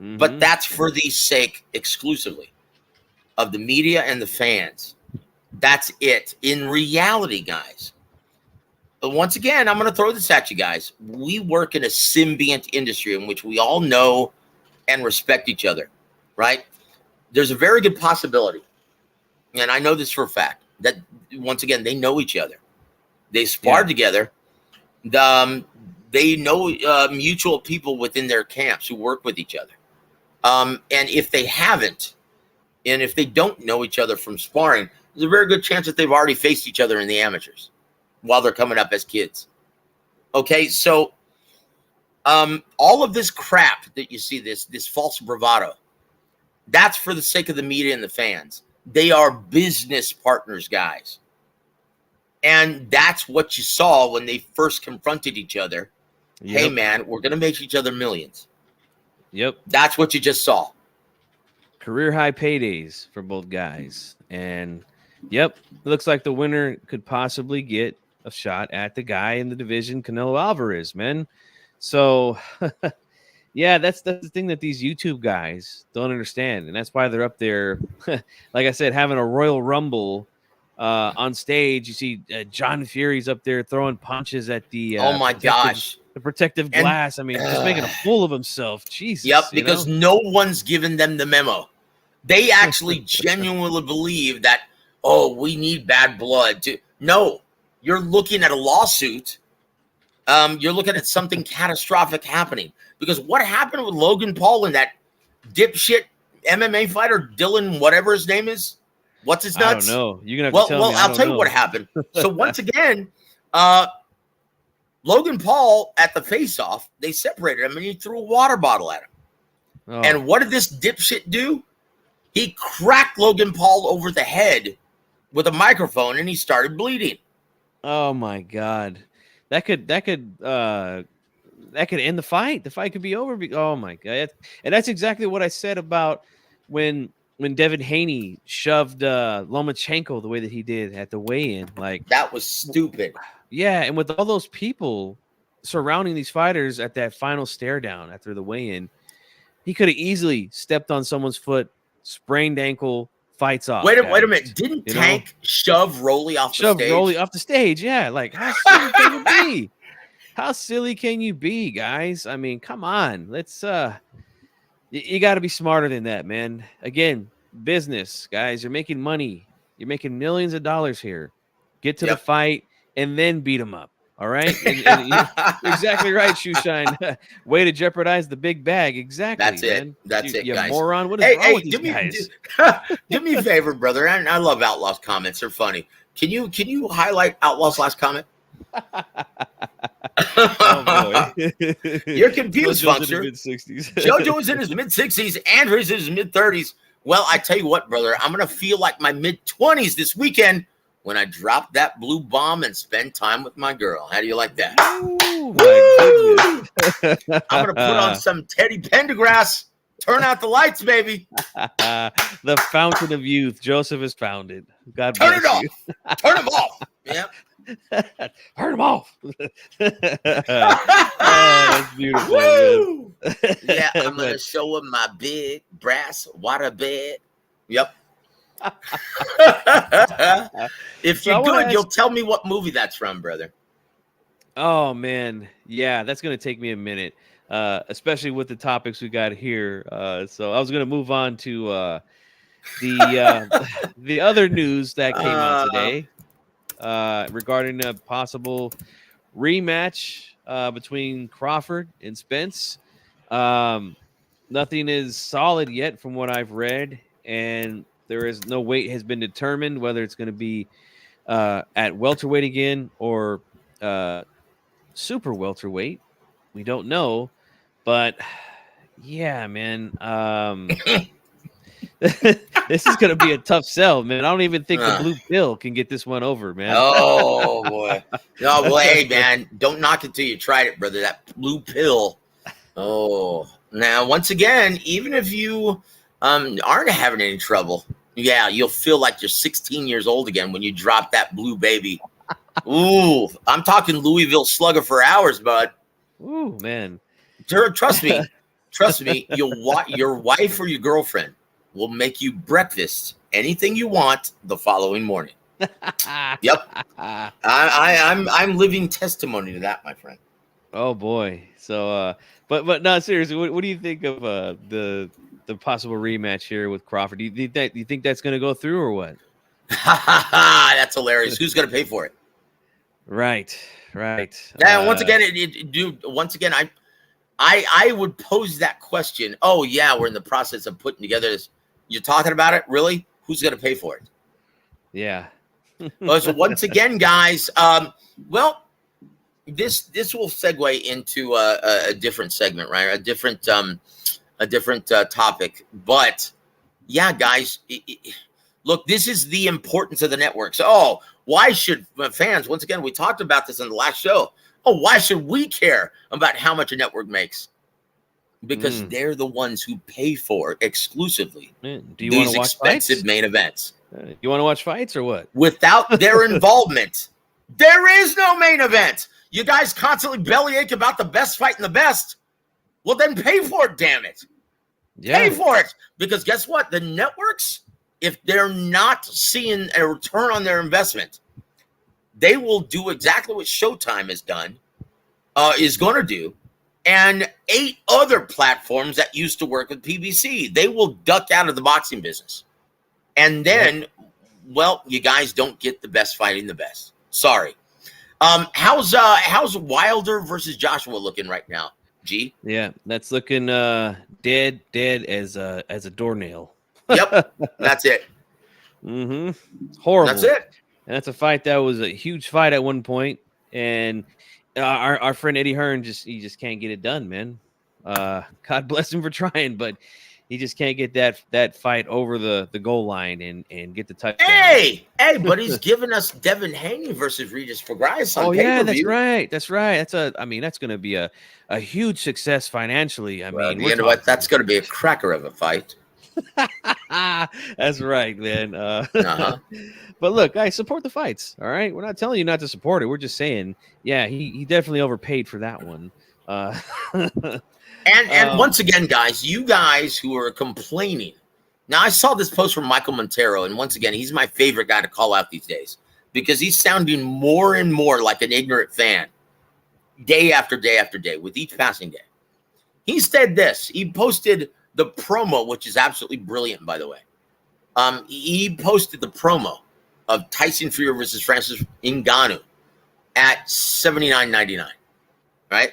Mm-hmm. But that's for the sake exclusively of the media and the fans. That's it. In reality, guys, but once again, I'm going to throw this at you guys. We work in a symbiont industry in which we all know and respect each other, right? There's a very good possibility, and I know this for a fact, that once again, they know each other. They sparred together. They know mutual people within their camps who work with each other. And if they haven't, and if they don't know each other from sparring, there's a very good chance that they've already faced each other in the amateurs while they're coming up as kids. Okay, so all of this crap that you see, this false bravado, that's for the sake of the media and the fans. They are business partners, guys. And that's what you saw when they first confronted each other. Yep. Hey, man, we're going to make each other millions. Yep. That's what you just saw. Career high paydays for both guys. And, yep, it looks like the winner could possibly get a shot at the guy in the division, Canelo Alvarez, man. So, yeah, that's the thing that these YouTube guys don't understand. And that's why they're up there, like I said, having a Royal Rumble on stage. You see John Fury's up there throwing punches at the oh my gosh, the protective glass. I mean, just making a fool of himself. Jesus. Yep, because no one's given them the memo. They actually genuinely believe that, oh, we need bad blood to. No, you're looking at a lawsuit. You're looking at something catastrophic happening, because what happened with Logan Paul and that dipshit MMA fighter Dylan, whatever his name is. What's his nuts? I don't know. You're gonna have to tell me. I'll tell you what happened. So once again, Logan Paul at the face-off, they separated him and he threw a water bottle at him. Oh. And what did this dipshit do? He cracked Logan Paul over the head with a microphone and he started bleeding. Oh my God. That could end the fight. The fight could be over. Oh my God. And that's exactly what I said about when Devin Haney shoved Lomachenko the way that he did at the weigh-in. Like, that was stupid. Yeah, and with all those people surrounding these fighters at that final stare down after the weigh-in, he could have easily stepped on someone's foot, sprained ankle, fights off. Wait a guys, minute. Didn't Tank shove Rolly off the stage? Rolly off the stage. Yeah. Like, how silly can you be? How silly can you be, guys? I mean, come on. Let's you got to be smarter than that, man. Again, business, guys. You're making money. You're making millions of dollars here. Get to the fight and then beat them up. All right. And you're exactly right, Shoeshine. Way to jeopardize the big bag. Exactly. That's man. it. That's it, you guys. Moron. What is wrong with these guys? Do me a favor, brother. And I love Outlaw's comments. They're funny. Can you highlight Outlaw's last comment? Oh, boy. You're confused, Funkster. Mid-60s. JoJo is in his mid-60s. Andrew's in his mid-30s. Well, I tell you what, brother. I'm going to feel like my mid-20s this weekend when I drop that blue bomb and spend time with my girl. How do you like that? Ooh, my goodness. I'm going to put on some Teddy Pendergrass. Turn out the lights, baby. The fountain of youth. Joseph has found it. God Turn bless it off. Turn them off. Yeah. Turn them off. That's beautiful. Woo! Yeah, I'm going to show him my big brass water bed. Yep. If you're good, you'll tell me what movie that's from, brother. Oh, man. Yeah, that's going to take me a minute, especially with the topics we got here. So I was going to move on to the other news that came out today regarding a possible rematch between Crawford and Spence. Nothing is solid yet from what I've read, and there is no weight has been determined whether it's going to be at welterweight again or super welterweight. We don't know, but yeah, man, this is going to be a tough sell, man. I don't even think the blue pill can get this one over, man. Oh boy, no, well, hey, man, don't knock it till you tried it, brother. That blue pill. Oh, now once again, even if you aren't having any trouble, yeah, you'll feel like you're 16 years old again when you drop that blue baby. Ooh, I'm talking Louisville Slugger for hours, bud. Ooh, man. Trust me, your wife or your girlfriend will make you breakfast, anything you want, the following morning. Yep, I'm living testimony to that, my friend. Oh boy. So, but no, seriously, what do you think of the possible rematch here with Crawford? Do you think that's going to go through or what? That's hilarious. Who's going to pay for it? Right. Yeah. Once again, I would pose that question. Oh yeah, we're in the process of putting together this. You're talking about it, really? Who's going to pay for it? Yeah. So once again, guys. Well, this will segue into a different segment, right? A different topic. But yeah, guys, look, this is the importance of the networks. Oh, why should fans? Once again, we talked about this in the last show. Oh, why should we care about how much a network makes? Because they're the ones who pay for exclusively these expensive main events. You want to watch fights or what? Without their involvement, there is no main event. You guys constantly bellyache about the best fight in the best. Well, then pay for it, damn it. Yeah. Pay for it. Because guess what? The networks, if they're not seeing a return on their investment, they will do exactly what Showtime has done, is going to do, and 8 other platforms that used to work with PBC. They will duck out of the boxing business. And then, well, you guys don't get the best fighting the best. Sorry. How's Wilder versus Joshua looking right now, G? Yeah, that's looking dead as a doornail. Yep, that's it. Horrible. That's it. And that's a fight that was a huge fight at one point, and our friend Eddie Hearn he just can't get it done, man. God bless him for trying, but he just can't get that fight over the goal line and get the touchdown. Hey, but he's giving us Devin Haney versus Regis Prograis on pay-per-view. Yeah, that's right. That's going to be a huge success financially. You know what? That's going to be a cracker of a fight. That's right, man. But look, guys, support the fights. All right, we're not telling you not to support it. We're just saying, yeah, he definitely overpaid for that one. And once again, guys, you guys who are complaining. Now, I saw this post from Michael Montero, and once again, he's my favorite guy to call out these days because he's sounding more and more like an ignorant fan day after day after day with each passing day. He said this. He posted the promo, which is absolutely brilliant, by the way. He posted the promo of Tyson Fury versus Francis Ngannou at $79.99, right?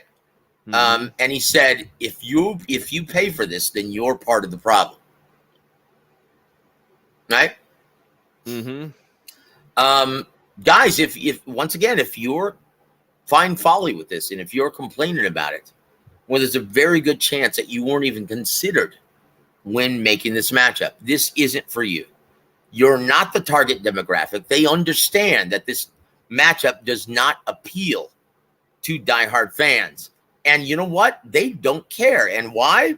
Mm-hmm. And he said, if you pay for this, then you're part of the problem. Right? Mm-hmm. Guys, if once again, if you're find folly with this and if you're complaining about it, well, there's a very good chance that you weren't even considered when making this matchup. This isn't for you. You're not the target demographic. They understand that this matchup does not appeal to diehard fans. And you know what? They don't care. And why?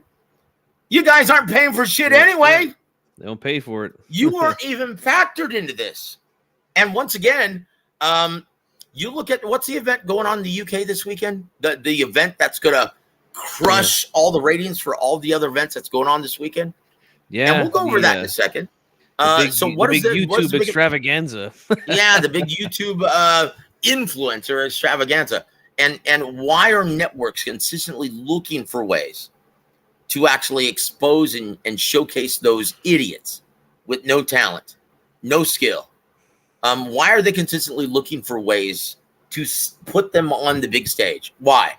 You guys aren't paying for shit anyway. They don't pay for it. You weren't even factored into this. And once again, you look at what's the event going on in the UK this weekend? The event that's going to crush all the ratings for all the other events that's going on this weekend. Yeah. And we'll go over that in a second. So what is the the YouTube extravaganza? Yeah, the big YouTube influencer extravaganza. And why are networks consistently looking for ways to actually expose and showcase those idiots with no talent, no skill? Why are they consistently looking for ways to put them on the big stage? Why?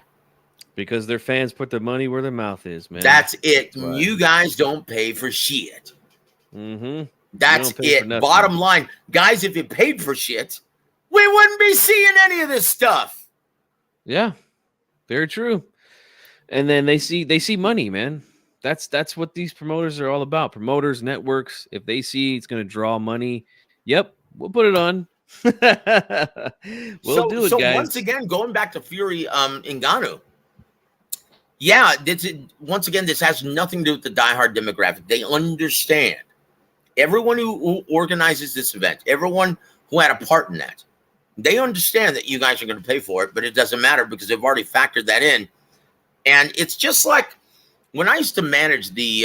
Because their fans put their money where their mouth is, man. That's it. That's you guys don't pay for shit. Mm-hmm. That's it. Bottom line, guys, if you paid for shit, we wouldn't be seeing any of this stuff. Yeah, very true. And then they see money, man. That's what these promoters are all about. Promoters, networks, if they see it's going to draw money, yep, we'll put it on. we'll do it, so guys. Once again, going back to Fury Ngannou. Yeah, once again, this has nothing to do with the diehard demographic. They understand. Everyone who organizes this event, everyone who had a part in that, they understand that you guys are going to pay for it, but it doesn't matter because they've already factored that in. And it's just like when I used to manage the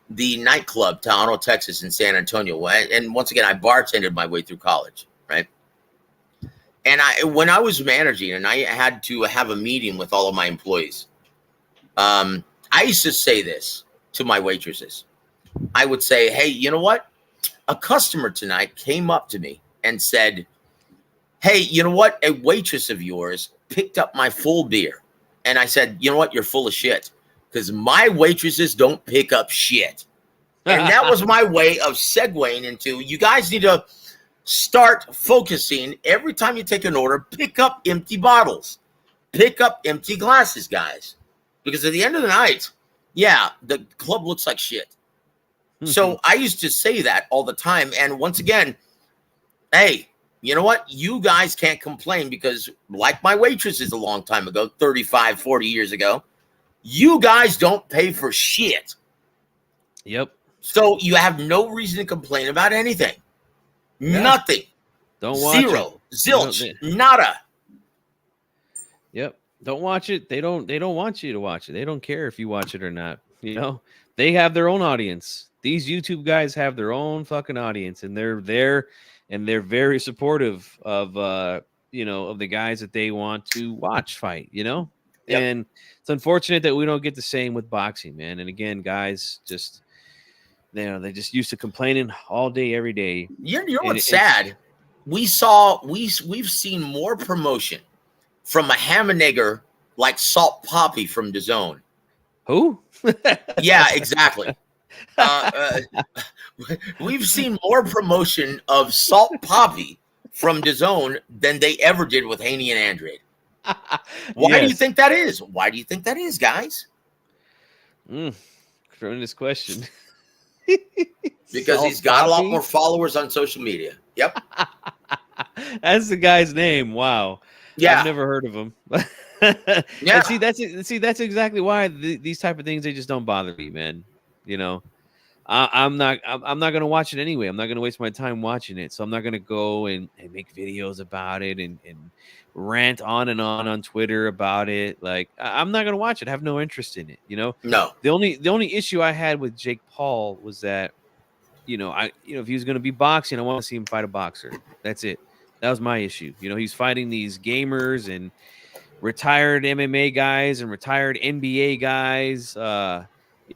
nightclub, Tejano, Texas, in San Antonio. And once again, I bartended my way through college, right? And when I was managing and I had to have a meeting with all of my employees, I used to say this to my waitresses. I would say, hey, you know what? A customer tonight came up to me and said, hey, you know what? A waitress of yours picked up my full beer. And I said, you know what? You're full of shit because my waitresses don't pick up shit. And that was my way of segueing into you guys need to start focusing every time you take an order, pick up empty bottles, pick up empty glasses, guys. Because at the end of the night, yeah, the club looks like shit. So I used to say that all the time. And once again, hey, you know what? You guys can't complain because like my waitresses a long time ago, 35, 40 years ago, you guys don't pay for shit. Yep. So you have no reason to complain about anything. Yeah. Nothing. Don't watch Zero. It. Zilch. Nada. Yep. Don't watch it. They don't want you to watch it. They don't care if you watch it or not. You know, they have their own audience. These YouTube guys have their own fucking audience, and they're there, and they're very supportive of of the guys that they want to watch fight. You know, yep. And it's unfortunate that we don't get the same with boxing, man. And again, guys, just they just used to complaining all day, every day. You know what's sad? We've seen more promotion from a hammer like Salt Poppy from DAZN. Who? Yeah, exactly. We've seen more promotion of Salt Poppy from DAZN than they ever did with Haney and Andrade. Why do you think that is? Why do you think that is, guys? Tremendous question. Because Salt he's got Poppy? a lot more followers on social media. Yep. That's the guy's name. Wow. Yeah. I've never heard of him. Yeah. And that's exactly why these type of things, they just don't bother me, man. You know, I'm not going to watch it anyway. I'm not going to waste my time watching it. So I'm not going to go and make videos about it and rant on Twitter about it. Like, I'm not going to watch it. I have no interest in it. You know, no. The only issue I had with Jake Paul was that if he was going to be boxing, I want to see him fight a boxer. That's it. That was my issue. He's fighting these gamers and retired MMA guys and retired NBA guys. I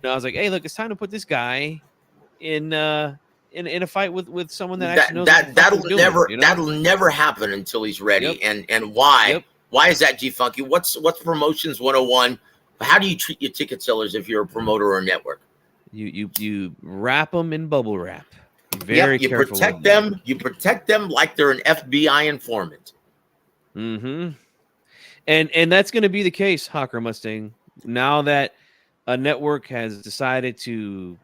was like, hey, look, it's time to put this guy in a fight with someone that actually knows what the fuck he's doing, that'll never happen until he's ready. Yep. And why? Yep. Why is that, G Funky? What's promotions 101? How do you treat your ticket sellers if you're a promoter or a network? You wrap them in bubble wrap. Very you careful. Protect them. You protect them like they're an FBI informant. Mm-hmm. And that's going to be the case, Hawker Mustang. Now that a network has decided to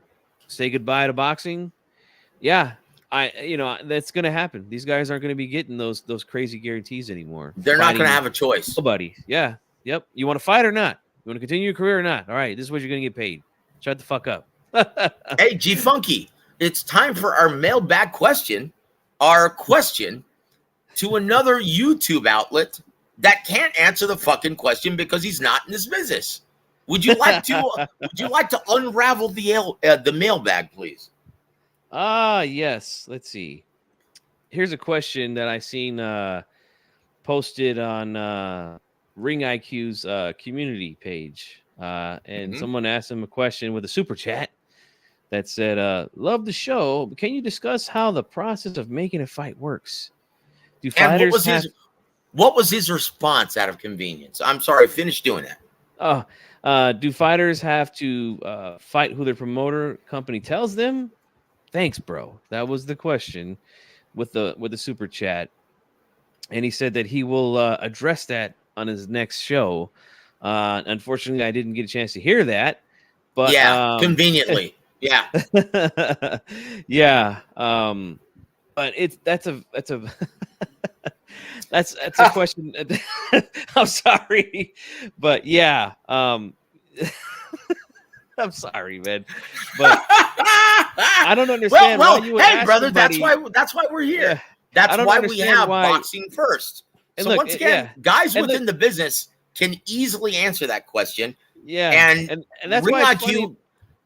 say goodbye to boxing, that's going to happen. These guys aren't going to be getting those crazy guarantees anymore. They're not going to have a choice. Nobody. Yeah. Yep. You want to fight or not? You want to continue your career or not? All right. This is what you're going to get paid. Shut the fuck up. Hey, G Funky, it's time for our mailbag question. Our question to another YouTube outlet that can't answer the fucking question because he's not in this business. Would you like to unravel the mailbag, please? Yes. Let's see. Here's a question that I seen posted on Ring IQ's community page. And someone asked him a question with a super chat that said, love the show, but can you discuss how the process of making a fight works? Do fighters what was his response out of convenience? I'm sorry, finish doing that. Do fighters have to fight who their promoter company tells them? Thanks, bro. That was the question with the super chat. And he said that he will address that on his next show. Unfortunately, I didn't get a chance to hear that. But conveniently. Yeah. Yeah. But that's a that's a question. I'm sorry. But yeah. I'm sorry, man. But I don't understand why you would ask brother, somebody, that's why we're here. Yeah, that's why we have boxing first. And so look, once again, guys within the business can easily answer that question. Yeah. And that's Ring why IQ,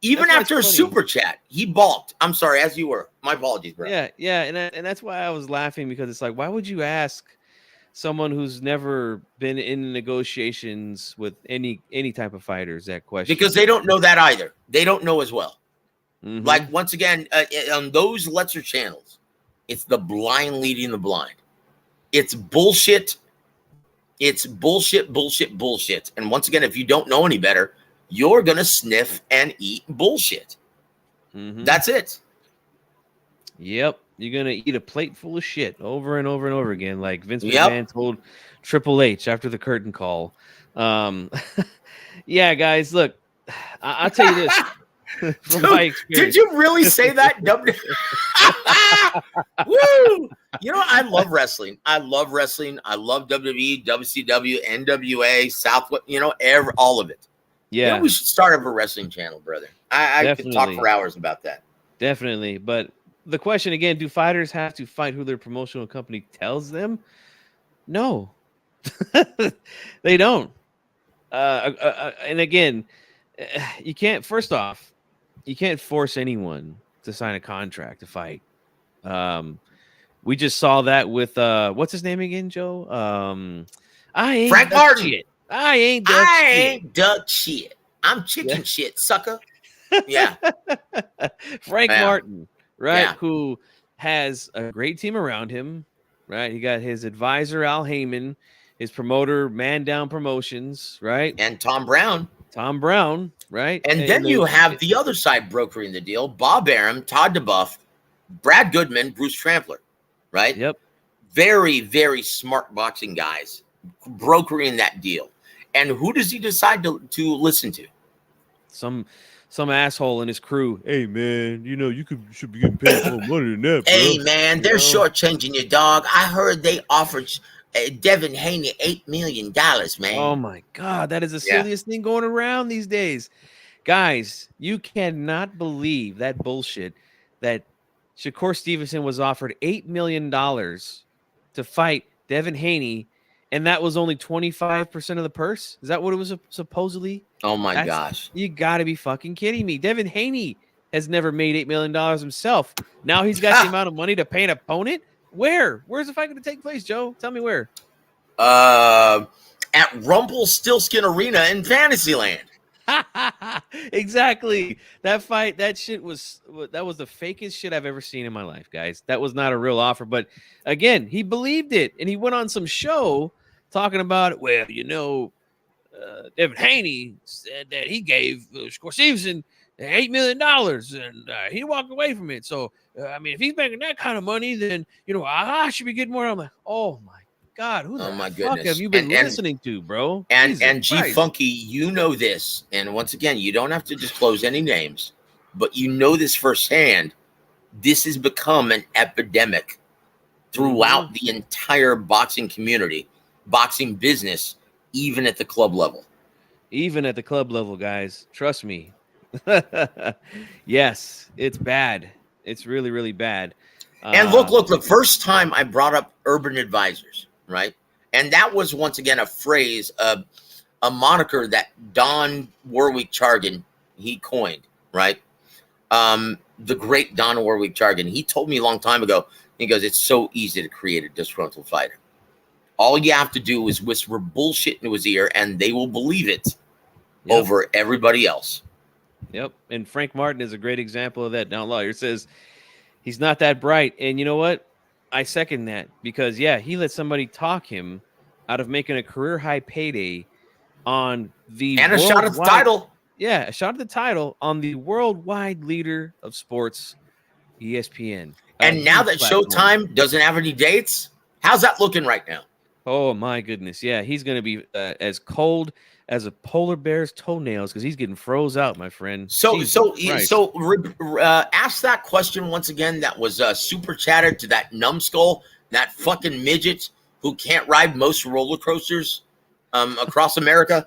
even after a super chat, he balked. I'm sorry, as you were. My apologies, bro. Yeah. And that's why I was laughing, because it's like, why would you ask someone who's never been in negotiations with any type of fighters that question? Because they don't know that either. They don't know as well. Mm-hmm. Like, once again, on those lesser channels, it's the blind leading the blind. It's bullshit. It's bullshit. And once again, if you don't know any better, you're going to sniff and eat bullshit. Mm-hmm. That's it. Yep. You're going to eat a plate full of shit over and over and over again, like Vince McMahon told Triple H after the curtain call. Yeah, guys, look, I'll tell you this. From my experience. Did you really say that? Woo! I love wrestling. I love WWE, WCW, NWA, Southwest, all of it. Yeah. We should start up a wrestling channel, brother. I could talk for hours about that. Definitely. But the question again, do fighters have to fight who their promotional company tells them? No. They don't. And again, you can't force anyone to sign a contract to fight. We just saw that with what's his name again, Joe? I ain't Frank Martin. Shit. I ain't duck shit. I'm chicken shit, sucker. Yeah. Frank Martin, right? Yeah. Who has a great team around him, right? He got his advisor, Al Heyman, his promoter, Man Down Promotions, right? And Tom Brown, right? And then you have the other side brokering the deal, Bob Arum, Todd DeBuff, Brad Goodman, Bruce Trampler, right? Yep. Very, very smart boxing guys brokering that deal. And who does he decide to listen to? Some asshole in his crew. Hey, man, you should be getting paid more money than that, bro. Hey, man, they're shortchanging your dog. I heard they offered Devin Haney $8 million, man. Oh, my God. That is the silliest thing going around these days. Guys, you cannot believe that bullshit that Shakur Stevenson was offered $8 million to fight Devin Haney, and that was only 25% of the purse? Is that what it was supposedly? Oh, my gosh. You got to be fucking kidding me. Devin Haney has never made $8 million himself. Now he's got the amount of money to pay an opponent. Where's the fight going to take place, Joe? Tell me where. At Rumpelstiltskin Arena in Fantasyland. Exactly. That fight, that was the fakest shit I've ever seen in my life, guys. That was not a real offer, but again, he believed it, and he went on some show talking about, well, Devin Haney said that he gave Scorsese $8 million, and he walked away from it. So, I mean, if he's making that kind of money, then I should be getting more. I'm like, oh my God, who the fuck have you been listening to, bro? And G Funky, you know this, and once again, you don't have to disclose any names, but you know this firsthand. This has become an epidemic throughout the entire boxing community, boxing business, even at the club level. Even at the club level, guys, trust me. Yes, it's bad. It's really, really bad. And look, the first time I brought up Urban Advisors, right? And that was, once again, a phrase, a moniker that Don Warwick Chargan, he coined, right? The great Don Warwick Chargan. He told me a long time ago, he goes, it's so easy to create a disgruntled fighter. All you have to do is whisper bullshit into his ear, and they will believe it over everybody else. Yep. And Frank Martin is a great example of that. Now, lawyer says he's not that bright. And you know what? I second that because, he let somebody talk him out of making a career high payday on the and a shot at the title. Yeah, a shot at the title on the worldwide leader of sports, ESPN. And now that Showtime doesn't have any dates, how's that looking right now? Oh, my goodness. Yeah, he's going to be as cold as a polar bear's toenails because he's getting froze out, my friend. So ask that question once again. That was super chatted to that numbskull, that fucking midget who can't ride most roller coasters across America.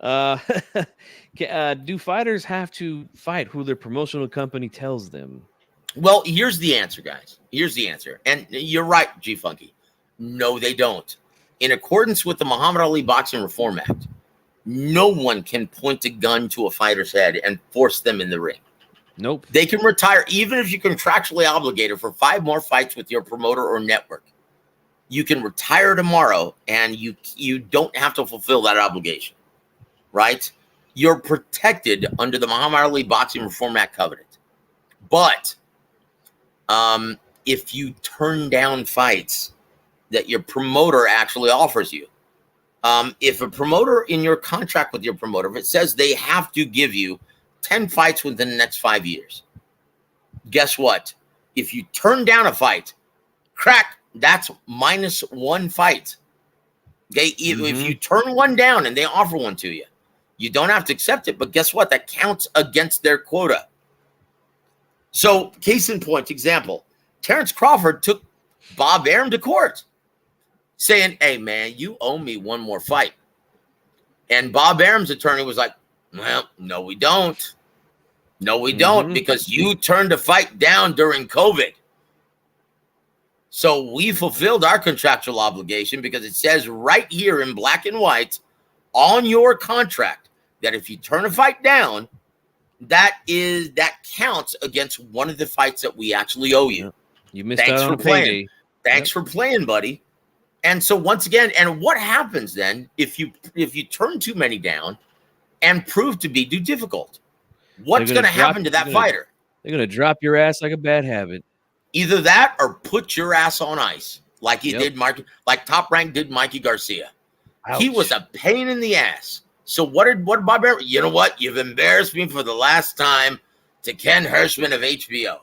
Do fighters have to fight who their promotional company tells them? Well, here's the answer, guys. Here's the answer. And you're right, G Funky. No, they don't. In accordance with the Muhammad Ali Boxing Reform Act, no one can point a gun to a fighter's head and force them in the ring. Nope. They can retire even if you're contractually obligated for 5 more fights with your promoter or network. You can retire tomorrow and you don't have to fulfill that obligation, right? You're protected under the Muhammad Ali Boxing Reform Act covenant. But if you turn down fights that your promoter actually offers you, if a promoter in your contract with your promoter, if it says they have to give you 10 fights within the next 5 years, guess what? If you turn down a fight, that's -1 fight. Okay, if you turn one down and they offer one to you, you don't have to accept it, but guess what? That counts against their quota. So, case in point, example, Terrence Crawford took Bob Arum to court saying, hey, man, you owe me 1 more fight. And Bob Arum's attorney was like, well, no, we don't. No, we don't, because you turned a fight down during COVID. So we fulfilled our contractual obligation because it says right here in black and white on your contract that if you turn a fight down, that counts against one of the fights that we actually owe you. You missed out on a payday. Thanks for playing, buddy. And so once again, and what happens then if you turn too many down and prove to be too difficult? What's going to happen to that fighter? They're going to drop your ass like a bad habit. Either that or put your ass on ice like he did like Top Rank did Mikey Garcia. Ouch. He was a pain in the ass. So what Bob Arum? You know what? You've embarrassed me for the last time to Ken Hirschman of HBO.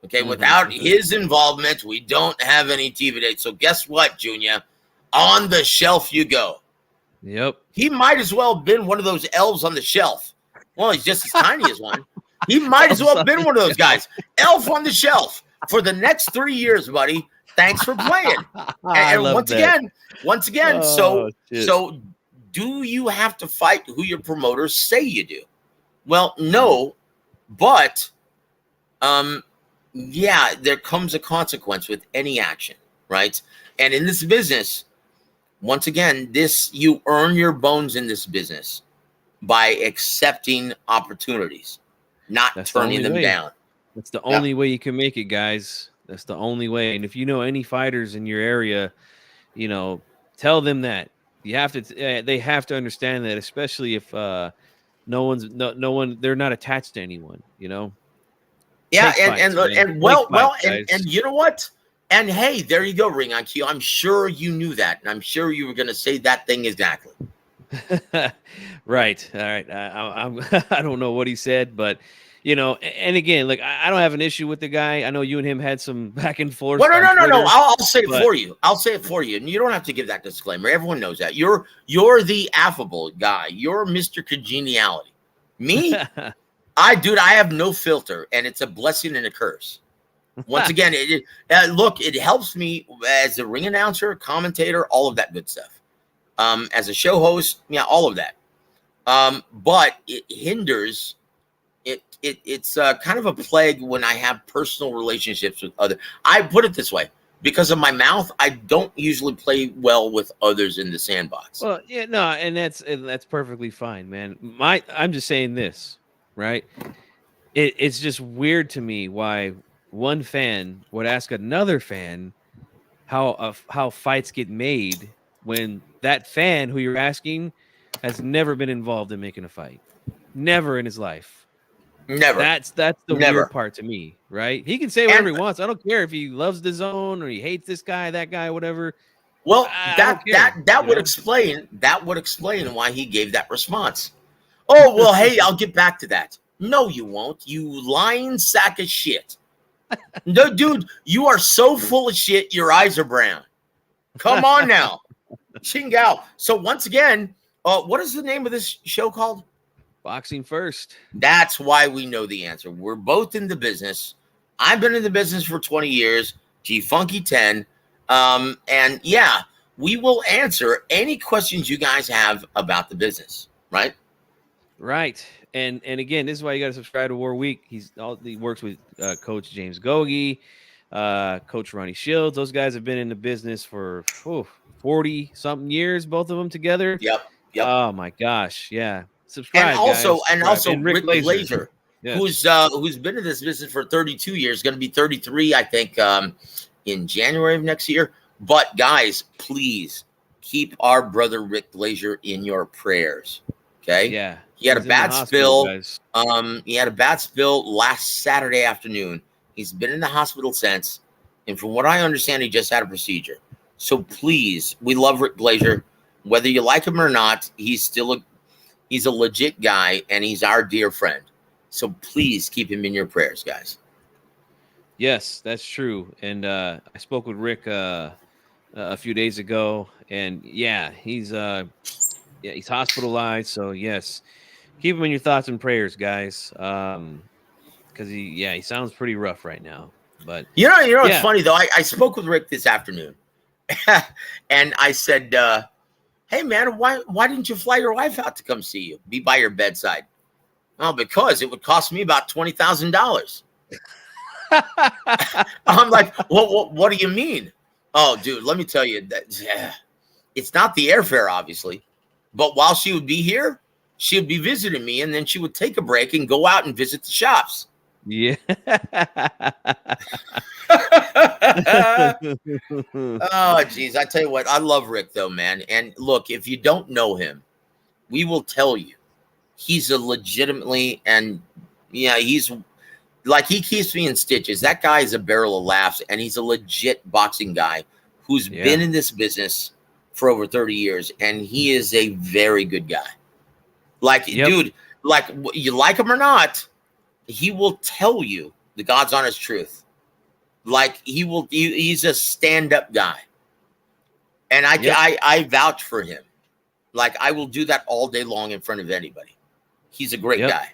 Okay, without his involvement, we don't have any TV dates. So guess what, Junior? On the shelf you go. Yep. He might as well have been one of those elves on the shelf. Well, he's just as tiny as one. He might as well have been one of those guys. Elf on the shelf for the next 3 years, buddy. Thanks for playing. And once again, so do you have to fight who your promoters say you do? Well, no, but there comes a consequence with any action, right? And in this business, once again, you earn your bones in this business by accepting opportunities. not That's the turning only them way. down. That's the only way you can make it, guys. That's the only way. And if you know any fighters in your area, tell them that. You have to. They have to understand that, especially if no one. They're not attached to anyone. Yeah, Take fights, man. and Take well, fights, guys. and you know what? And hey, there you go, Ring IQ. I'm sure you knew that, and I'm sure you were going to say that thing exactly. Right. All right. I don't know what he said, but and again, like I don't have an issue with the guy. I know you and him had some back and forth. Well, no. Twitter, I'll say it for you. I'll say it for you, and you don't have to give that disclaimer. Everyone knows that you're the affable guy. You're Mr. Congeniality. Me, I have no filter, and it's a blessing and a curse. Once again, it helps me as a ring announcer, commentator, all of that good stuff. As a show host, yeah, all of that. But it hinders. It's kind of a plague when I have personal relationships with others. I put it this way: because of my mouth, I don't usually play well with others in the sandbox. Well, yeah, no, and that's perfectly fine, man. I'm just saying this, right? It's just weird to me why one fan would ask another fan how fights get made when that fan who you're asking has never been involved in making a fight, never in his life. Never. That's the weird part to me, right? He can say whatever he wants. I don't care if he loves the zone or he hates this guy, that guy, whatever. Well, that would explain why he gave that response. Oh, well, hey, I'll get back to that. No, you won't. You lying sack of shit. No, dude, you are so full of shit. Your eyes are brown. Come on now. Chingao. So once again, what is the name of this show called? Boxing First. That's why we know the answer. We're both in the business. I've been in the business for 20 years. G-Funky 10. And yeah, we will answer any questions you guys have about the business, right? Right. And again, this is why you got to subscribe to War Week. He works with Coach James Gogi, Coach Ronnie Shields. Those guys have been in the business for 40 something years, both of them together. Yep. Oh my gosh, yeah. Subscribe, and also Rick Glazer, yes. who's been in this business for 32 years, going to be 33, I think, in January of next year. But guys, please keep our brother Rick Glazer in your prayers. Okay. Yeah. He had a bad spill. He had a bad spill last Saturday afternoon. He's been in the hospital since. And from what I understand, he just had a procedure. So please, we love Rick Glazer. Whether you like him or not, he's a legit guy, and he's our dear friend. So please keep him in your prayers, guys. Yes, that's true. And I spoke with Rick a few days ago, and yeah, he's hospitalized. So yes, keep him in your thoughts and prayers, guys. Because he sounds pretty rough right now. But it's funny though. I spoke with Rick this afternoon, and I said, "Hey man, why didn't you fly your wife out to come see you? Be by your bedside?" Well, because it would cost me about $20,000. I'm like, well, what do you mean? Oh, dude, let me tell you that it's not the airfare, obviously, but while she would be here, she would be visiting me, and then she would take a break and go out and visit the shops. Yeah. Oh, geez. I tell you what, I love Rick, though, man. And look, if you don't know him, we will tell you. He's a legitimately, and he's like, he keeps me in stitches. That guy is a barrel of laughs, and he's a legit boxing guy who's been in this business for over 30 years, and he is a very good guy. Like, dude, like, you like him or not, he will tell you the God's honest truth. Like, he's a stand-up guy. And I vouch for him. Like, I will do that all day long in front of anybody. He's a great guy.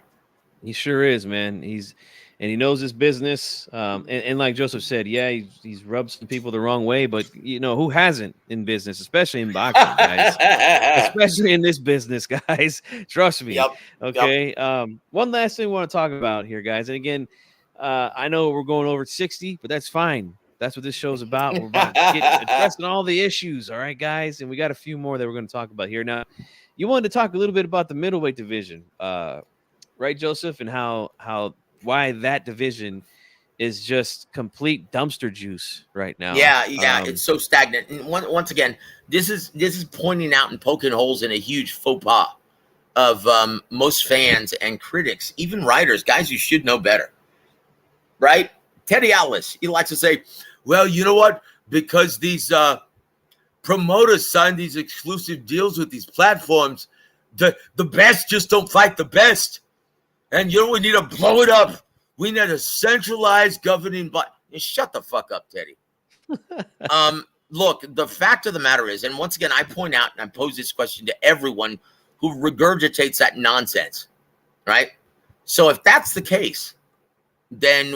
He sure is, man. And he knows his business. And like Joseph said, he's rubbed some people the wrong way, but who hasn't in business, especially in boxing, guys, especially in this business, guys. Trust me. Yep. Okay. Yep. One last thing we want to talk about here, guys. And again, I know we're going over 60, but that's fine. That's what this show's about. We're about addressing all the issues. All right, guys. And we got a few more that we're going to talk about here. Now, you wanted to talk a little bit about the middleweight division. right, Joseph, and why that division is just complete dumpster juice right now. Yeah, it's so stagnant. And once again, this is pointing out and poking holes in a huge faux pas of most fans and critics, even writers, guys who should know better, right? Teddy Atlas, he likes to say, well, you know what? Because these promoters signed these exclusive deals with these platforms, the best just don't fight the best. And you know, we need to blow it up. We need a centralized governing body. Shut the fuck up, Teddy. Look, the fact of the matter is, and once again, I point out and I pose this question to everyone who regurgitates that nonsense, right? So if that's the case, then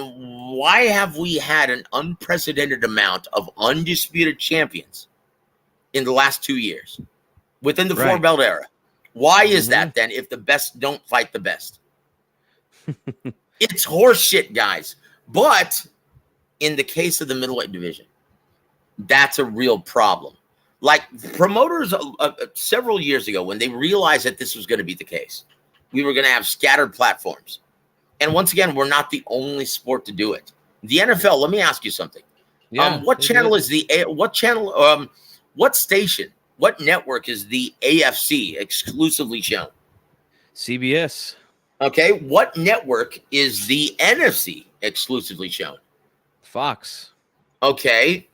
why have we had an unprecedented amount of undisputed champions in the last 2 years within the four belt era? Why is that then if the best don't fight the best? It's horse shit, guys. But in the case of the middleweight division, that's a real problem. Like promoters several years ago, when they realized that this was going to be the case, we were going to have scattered platforms. And once again, we're not the only sport to do it. The NFL, let me ask you something. What channel is what station, what network is the AFC exclusively shown? CBS. Okay, what network is the NFC exclusively shown? Fox. Okay,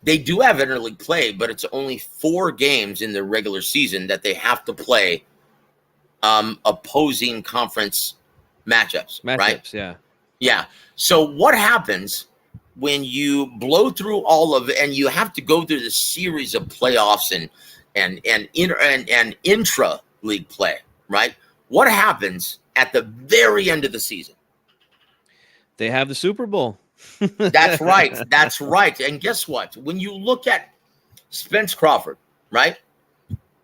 they do have interleague play, but it's only 4 games in the regular season that they have to play opposing conference matchups, right? Yeah. So what happens when you blow through all of it and you have to go through this series of playoffs and intra league play, right? What happens at the very end of the season? They have the Super Bowl. That's right. That's right. And guess what? When you look at Spence Crawford, right?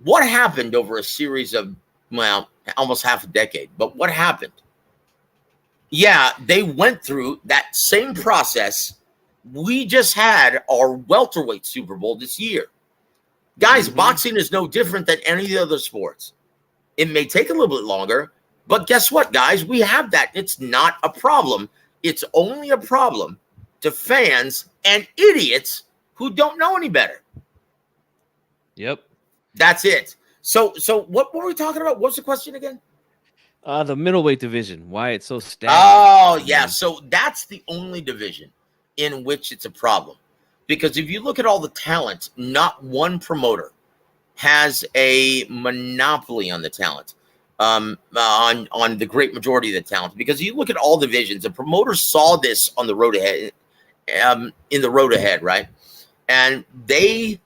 What happened over a series of, well, almost half a decade, but what happened? Yeah, they went through that same process. We just had our welterweight Super Bowl this year. Guys, boxing is no different than any of the other sports. It may take a little bit longer, but guess what, guys? We have that. It's not a problem. It's only a problem to fans and idiots who don't know any better. Yep. That's it. So what were we talking about? What's the question again? The middleweight division. Why it's so stagnant. Oh, yeah. So that's the only division in which it's a problem. Because if you look at all the talent, not one promoter has a monopoly on the talent, on the great majority of the talent. Because you look at all divisions, the promoters saw this on the road ahead, in the road ahead, right? And they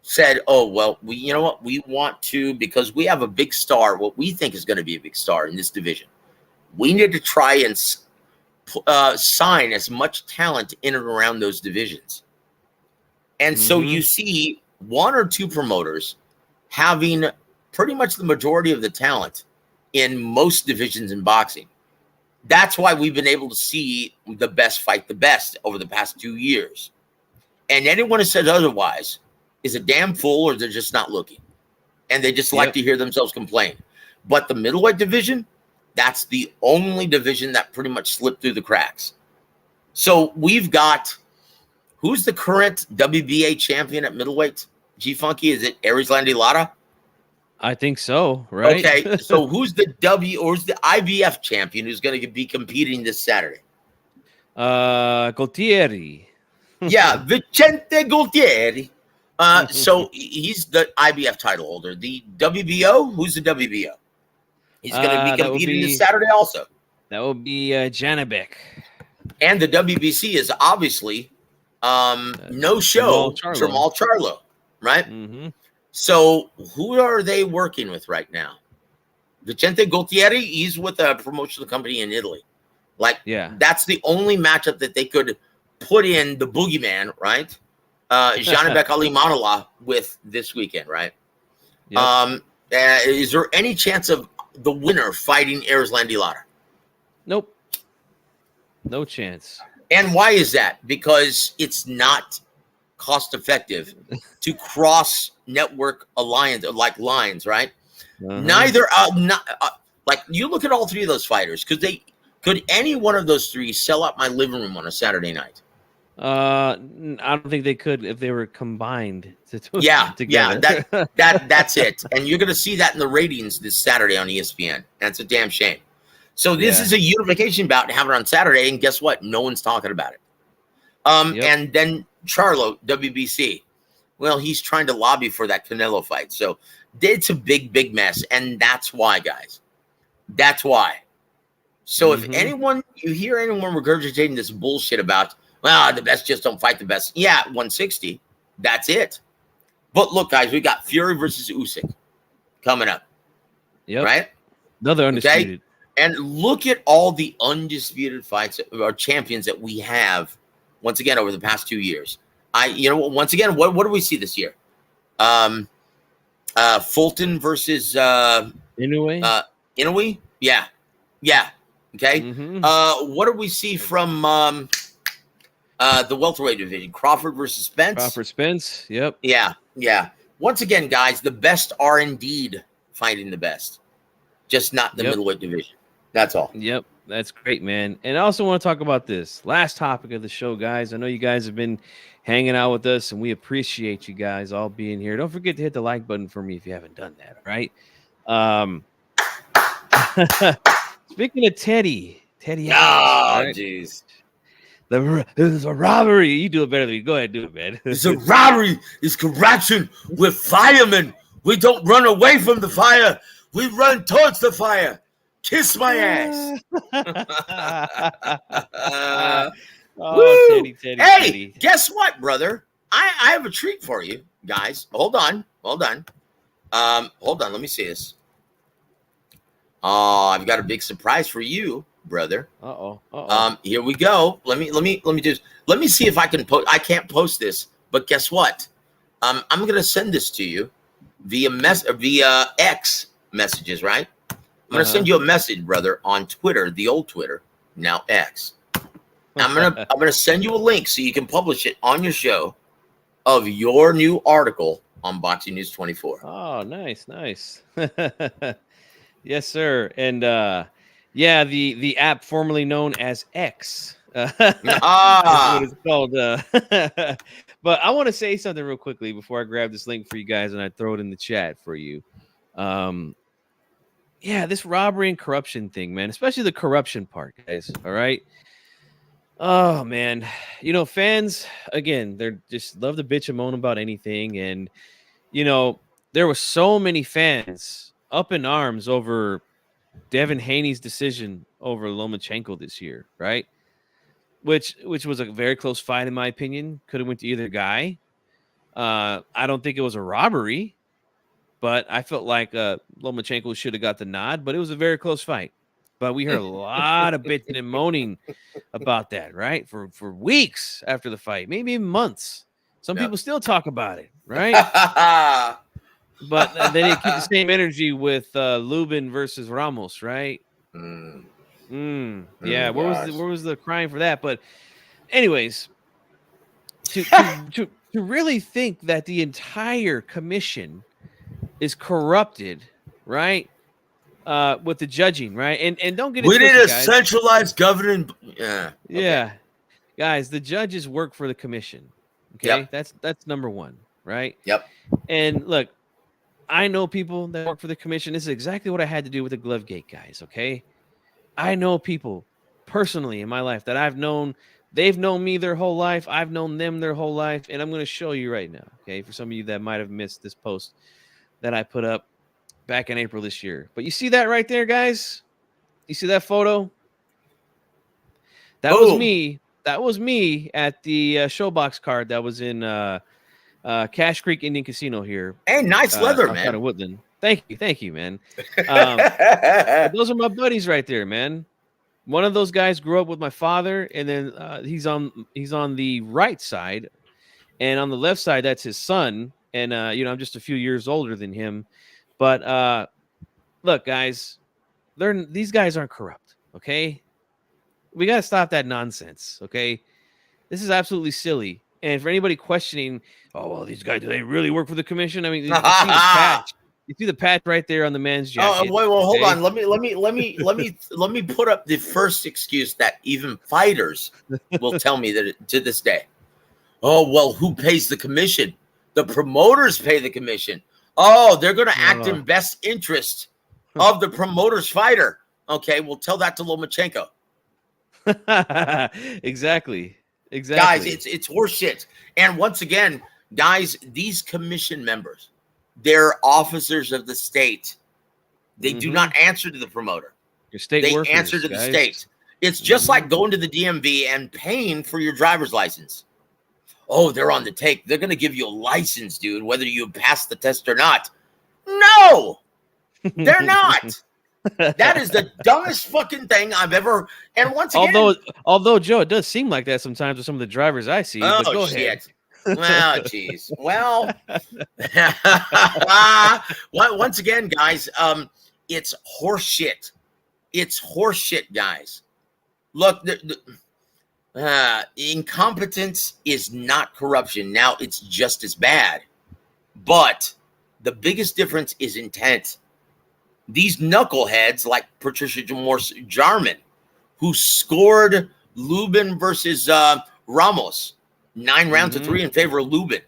said, oh, well, you know what? We want to, because we have a big star, what we think is going to be a big star in this division. We need to try and sign as much talent in and around those divisions. And so you see 1 or 2 promoters having pretty much the majority of the talent in most divisions in boxing. That's why we've been able to see the best fight the best over the past 2 years. And anyone who says otherwise is a damn fool, or they're just not looking. And they just like to hear themselves complain. But the middleweight division, that's the only division that pretty much slipped through the cracks. So we've got, who's the current WBA champion at middleweight? G-Funky, is it Erislandy Lara? I think so, right? Okay, so who's the IBF champion who's going to be competing this Saturday? Gaultieri. Yeah, Vicente Gaultieri. So he's the IBF title holder. The WBO, who's the WBO? He's going to be competing this Saturday also. That would be Janibek. And the WBC is obviously no-show Jamal Charlo, right? So who are they working with right now? Vicente Gaultieri, he's with a promotional company in Italy. That's the only matchup that they could put in the boogeyman, right? Janibek Ali Manala with this weekend, right? Yep. Is there any chance of the winner fighting Erislandy Lara? Nope. No chance. And why is that? Because it's not cost effective to cross network alliance like lines, right? Neither Like, you look at all three of those fighters. Could any one of those three sell out my living room on a Saturday night? I don't think they could if they were combined Yeah, together. that's it. And you're going to see that in the ratings this Saturday on ESPN. That's a damn shame. So this is a unification bout to have it on Saturday, and guess what? No one's talking about it. And then Charlo, WBC. Well, he's trying to lobby for that Canelo fight. So it's a big mess, and that's why, guys. That's why. So if you hear anyone regurgitating this bullshit about, well, the best just don't fight the best. Yeah, 160. That's it. But look, guys, we got Fury versus Usyk coming up. Yep. Right? Another undisputed. Okay? And look at all the undisputed fights or champions that we have, once again, over the past 2 years. Once again, what do we see this year? Fulton versus Inoue? Inoue? Yeah. Okay. What do we see from the welterweight division? Crawford versus Spence? Crawford Spence, yep. Yeah. Once again, guys, the best are indeed fighting the best. Just not the middleweight division. That's all. Yep. That's great, man. And I also want to talk about this last topic of the show, guys. I know you guys have been hanging out with us, and we appreciate you guys all being here. Don't forget to hit the like button for me if you haven't done that, all right? Speaking of Teddy. Oh, jeez. There's a robbery. You do it better than me. Go ahead, do it, man. It's a robbery. It's corruption. We're firemen. We don't run away from the fire. We run towards the fire. Kiss my ass. Teddy. Hey, guess what, brother? I have a treat for you, guys. Hold on. Let me see this. Oh, I've got a big surprise for you, brother. Here we go. Let me do this. Let me see if I can post. I can't post this, but guess what? I'm gonna send this to you via X messages, right? I'm gonna send you a message, brother, on Twitter, the old Twitter, now X. I'm gonna send you a link so you can publish it on your show of your new article on Boxing News 24. Oh, nice. Yes, sir. And the app formerly known as X. Is what it's called. But I want to say something real quickly before I grab this link for you guys and I throw it in the chat for you. This robbery and corruption thing, man, especially the corruption part, guys. All right. Oh, man. Fans, again, they're just love to bitch and moan about anything. And, there were so many fans up in arms over Devin Haney's decision over Lomachenko this year, right? Which was a very close fight, in my opinion. Could have went to either guy. I don't think it was a robbery, but I felt like Lomachenko should have got the nod, but it was a very close fight. But we heard a lot of bitching and moaning about that, right? For weeks after the fight, maybe even months. Some people still talk about it, right? But they didn't keep the same energy with Lubin versus Ramos, right? Yeah, where was the crying for that? But anyways, to really think that the entire commission is corrupted, right? With the judging, right? And don't get it twisted, need a guys. centralized governing. Yeah, guys, the judges work for the commission. Okay, that's number one, right? Yep. And look, I know people that work for the commission. This is exactly what I had to do with the glove gate guys. Okay, I know people personally in my life that I've known. They've known me their whole life. I've known them their whole life, and I'm going to show you right now. Okay, for some of you that might have missed this post that I put up back in April this year. But you see that right there, guys? You see that photo? That was me. That was me at the Showbox card that was in Cache Creek Indian Casino here. Hey, nice leather, man. Out of Woodland. Thank you, man. Those are my buddies right there, man. One of those guys grew up with my father, and then he's on the right side, and on the left side that's his son. And I'm just a few years older than him. But look, guys, these guys aren't corrupt. Okay, we got to stop that nonsense. Okay, this is absolutely silly. And for anybody questioning, oh well, these guys, do they really work for the commission? I mean, you You see the patch right there on the man's Oh, jacket. wait, well, hold okay? on. Let me put up the first excuse that even fighters will tell me that to this day. Oh, well, who pays the commission? The promoters pay the commission. Oh, they're going to act in best interest of the promoter's fighter. Okay, well, tell that to Lomachenko. Exactly. Guys, it's horseshit. And once again, guys, these commission members, they're officers of the state. They do not answer to the promoter. Your state They workers, answer to guys. the state. It's just like going to the DMV and paying for your driver's license. Oh, they're on the take. They're going to give you a license, dude, whether you pass the test or not. No, they're not. That is the dumbest fucking thing I've ever. And once again, although Joe, it does seem like that sometimes with some of the drivers I see. Oh, but go shit. ahead. Well, jeez. Well, once again, guys, it's horseshit. It's horseshit, guys. Look, incompetence is not corruption. Now, it's just as bad. But the biggest difference is intent. These knuckleheads like Patricia Jarman, who scored Lubin versus Ramos, 9 rounds to 3 in favor of Lubin.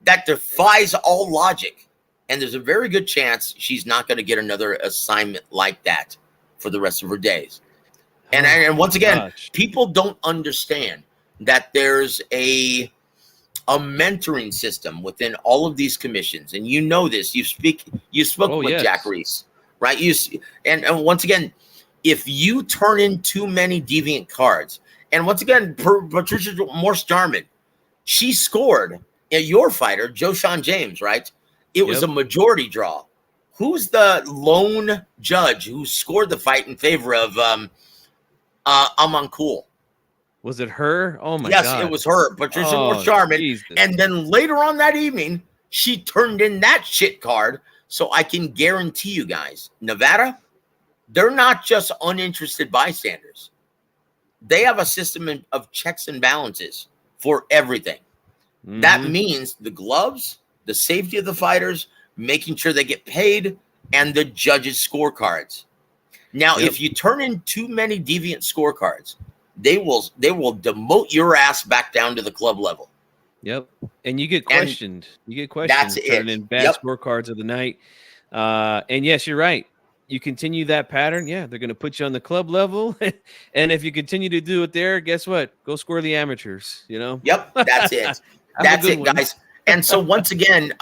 That defies all logic. And there's a very good chance she's not going to get another assignment like that for the rest of her days. And once again, people don't understand that there's a mentoring system within all of these commissions. And you know this. You spoke with Jack Reese, right? And once again, if you turn in too many deviant cards, and once again, Patricia Jarman, she scored your fighter, Joshawn James, right? It was a majority draw. Who's the lone judge who scored the fight in favor of Amankul? Was it her? Oh my God. Yes, it was her, Patricia Jarman. Jesus. And then later on that evening, she turned in that shit card. So I can guarantee you guys, Nevada, they're not just uninterested bystanders. They have a system of checks and balances for everything. That means the gloves, the safety of the fighters, making sure they get paid, and the judges' scorecards. Now, if you turn in too many deviant scorecards, they will demote your ass back down to the club level. Yep. And you get questioned. That's it. Turning in bad scorecards of the night. And yes, you're right. You continue that pattern, they're going to put you on the club level. And if you continue to do it there, guess what? Go score the amateurs, you know? Yep, that's it. That's it, guys. And so once again,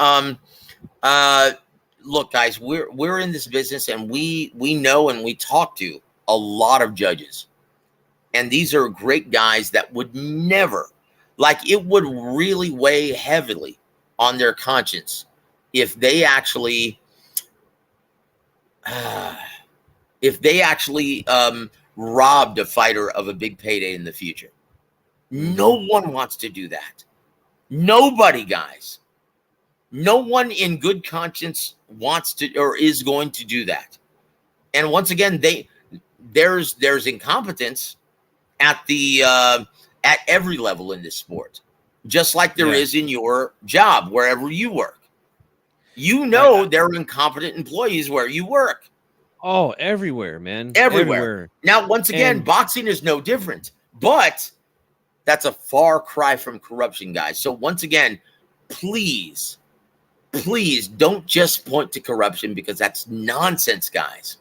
look, guys, we're in this business, and we know and we talk to a lot of judges. And these are great guys that would never, like, it would really weigh heavily on their conscience if they actually robbed a fighter of a big payday in the future. No one wants to do that. Nobody, guys. No one in good conscience wants to or is going to do that. And once again, there's incompetence at every level in this sport, just like there is in your job wherever you work. You know, there are incompetent employees where you work. Oh, everywhere, man. Everywhere. Now, once again, boxing is no different, but that's a far cry from corruption, guys. So once again, please don't just point to corruption, because that's nonsense, guys.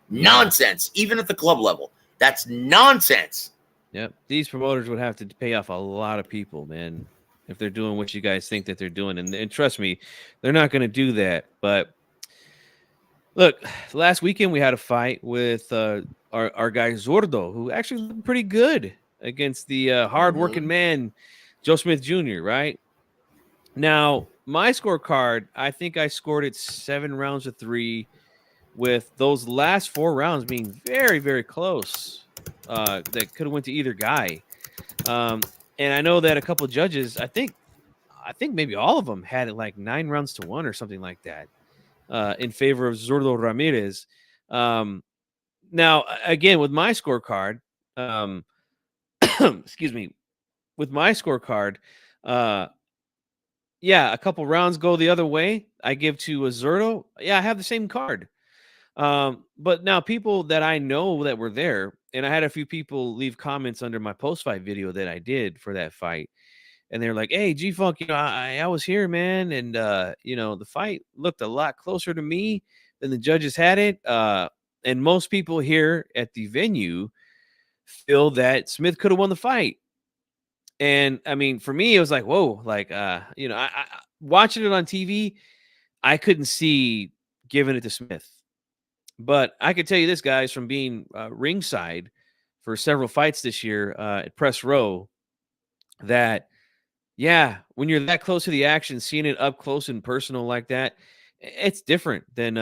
Nonsense. Even at the club level, that's nonsense. Yep. These promoters would have to pay off a lot of people, man, if they're doing what you guys think that they're doing. And trust me, they're not going to do that. But look, last weekend we had a fight with our guy Zurdo, who actually looked pretty good against the hard-working man, Joe Smith Jr., right? Now, my scorecard, I think I scored it 7 rounds to 3, with those last 4 rounds being very, very close. That could have went to either guy. And I know that a couple of judges, I think maybe all of them had it like 9 rounds to 1 or something like that, in favor of Zurdo Ramirez. Now, again, with my scorecard, excuse me, with my scorecard, yeah, a couple rounds go the other way, I give to a Zurdo. Yeah, I have the same card. But now people that I know that were there, and I had a few people leave comments under my post fight video that I did for that fight, and they're like, "Hey, G Funk, I was here, man, and the fight looked a lot closer to me than the judges had it." And most people here at the venue feel that Smith could have won the fight. And I mean, for me, it was like, whoa, like, I watching it on TV, I couldn't see giving it to Smith. But I could tell you this, guys, from being ringside for several fights this year at Press Row, that yeah, when you're that close to the action, seeing it up close and personal like that, it's different than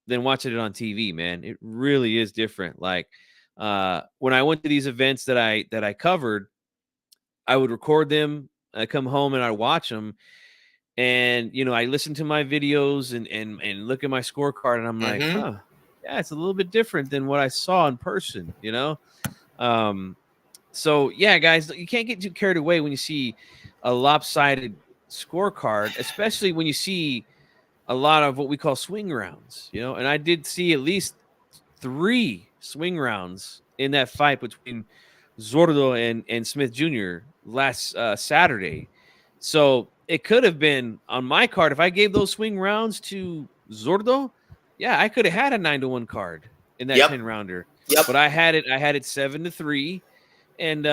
watching it on TV, man. It really is different. Like when I went to these events that I covered, I would record them. I come home and I watch them, and I listen to my videos and look at my scorecard, and I'm like, Mm-hmm. huh, yeah, it's a little bit different than what I saw in person, So yeah, guys, you can't get too carried away when you see a lopsided scorecard, especially when you see a lot of what we call swing rounds, and I did see at least 3 swing rounds in that fight between Zordo and Smith Jr. last Saturday. So it could have been on my card. If I gave those swing rounds to Zordo, yeah, I could have had a 9-1 card in that Yep. 10-rounder. Yep. But I had it 7-3 and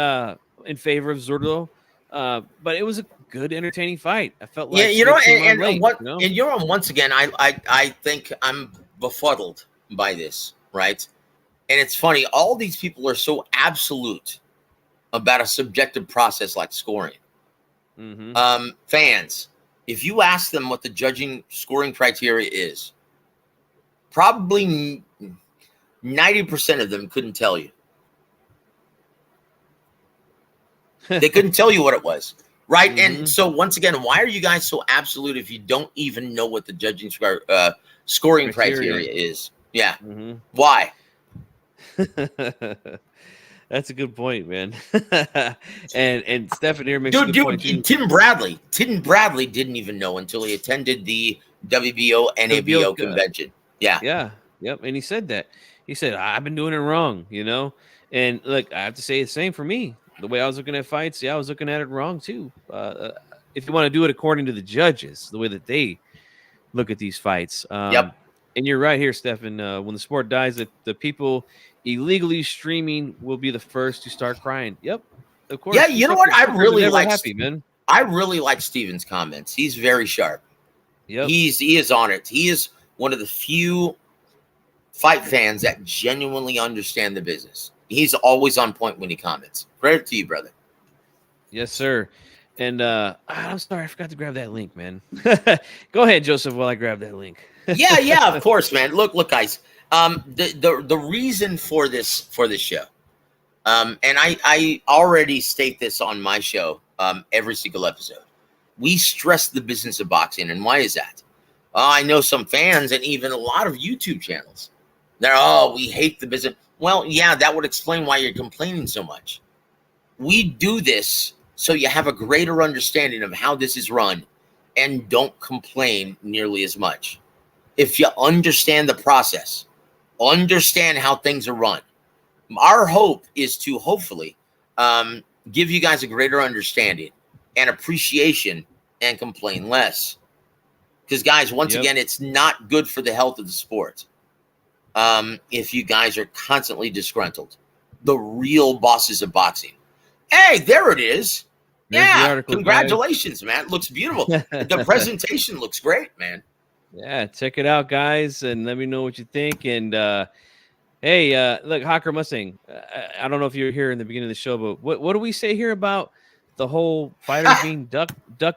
in favor of Zordo. But it was a good, entertaining fight. I felt like Yeah, Smith came on late, and once again, I think I'm befuddled by this, right? And it's funny, all these people are so absolute about a subjective process like scoring. Mm-hmm. Fans, if you ask them what the judging scoring criteria is, probably 90% of them couldn't tell you. They couldn't tell you what it was, right? Mm-hmm. And so once again, why are you guys so absolute if you don't even know what the judging scoring criteria is? Yeah. Mm-hmm. Why? That's a good point, man. and Stephen here makes a good point too. Tim Bradley didn't even know until he attended the WBO NABO convention. Yeah. Yep. And he said that. He said, I've been doing it wrong, And look, I have to say the same for me. The way I was looking at fights, I was looking at it wrong too. If you want to do it according to the judges, the way that they look at these fights. Yep. And you're right here, Stefan. When the sport dies, the people illegally streaming will be the first to start crying. Yep, of course. Yeah, you know what? I really like happy, man. I really like Steven's comments. He's very sharp. Yep. He is on it. He is one of the few fight fans that genuinely understand the business. He's always on point when he comments. Credit to you, brother. Yes, sir. And I'm sorry, I forgot to grab that link, man. Go ahead, Joseph, while I grab that link. yeah, of course, man. Look, guys. The reason for this show, and I already state this on my show, every single episode. We stress the business of boxing, and why is that? I know some fans and even a lot of YouTube channels. We hate the business. Well, yeah, that would explain why you're complaining so much. We do this so you have a greater understanding of how this is run and don't complain nearly as much. If you understand the process, understand how things are run, our hope is to hopefully give you guys a greater understanding and appreciation and complain less. Because, guys, once again, it's not good for the health of the sport. If you guys are constantly disgruntled, the real bosses of boxing. Hey, there it is. There's the article, congratulations, man. It looks beautiful. The presentation looks great, man. Yeah, check it out, guys, and let me know what you think. And hey, look, Hawker Mustang. I don't know if you were here in the beginning of the show, but what do we say here about the whole fighters being duck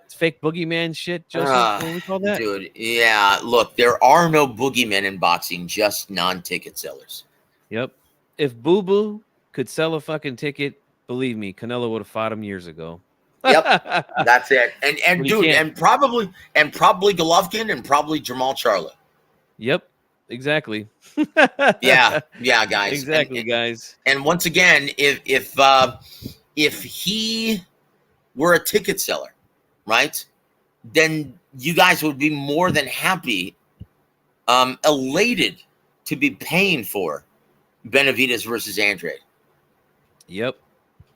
fake boogeyman shit, Joseph? What do we call that? Dude, yeah, look, there are no boogeymen in boxing, just non-ticket sellers. Yep. If Boo Boo could sell a fucking ticket, believe me, Canelo would have fought him years ago. Yep, that's it. And dude, and probably Golovkin and probably Jamal Charlo. Yep, exactly. yeah, guys. Exactly, guys. And once again, if he were a ticket seller, right, then you guys would be more than happy, elated to be paying for Benavidez versus Andrade. Yep.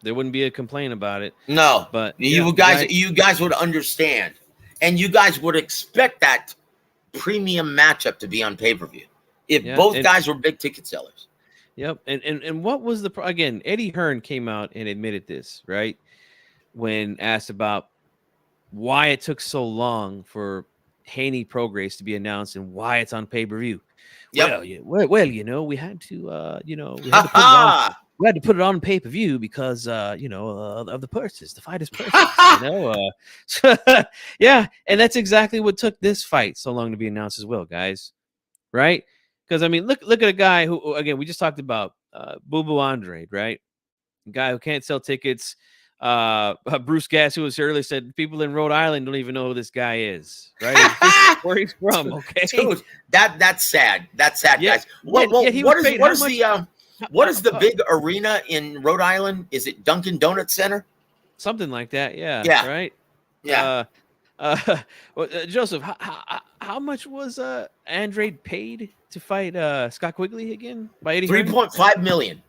There wouldn't be a complaint about it. No, but you guys would understand, and you guys would expect that premium matchup to be on pay-per-view if both guys were big ticket sellers. Yep. And what was again, Eddie Hearn came out and admitted this, right? When asked about why it took so long for Haney Prograis to be announced and why it's on pay-per-view. Yep. Well, you know, we had to we had to put it on pay-per-view because you know, of the purses, the fighters' purses. You know, yeah, and that's exactly what took this fight so long to be announced as well, guys. Right? Because I mean, look at a guy who, again, we just talked about Boo Andrade, right? A guy who can't sell tickets. Bruce Gass, who was here earlier, said people in Rhode Island don't even know who this guy is, right? Where he's from, okay? Dude, that's sad. That's sad, guys. What is the big arena in Rhode Island? Is it Dunkin' Donuts Center? Something like that, yeah. Yeah. Right? Yeah. Joseph, how much was Andrade paid to fight Scott Quigley again? By 3.5 million.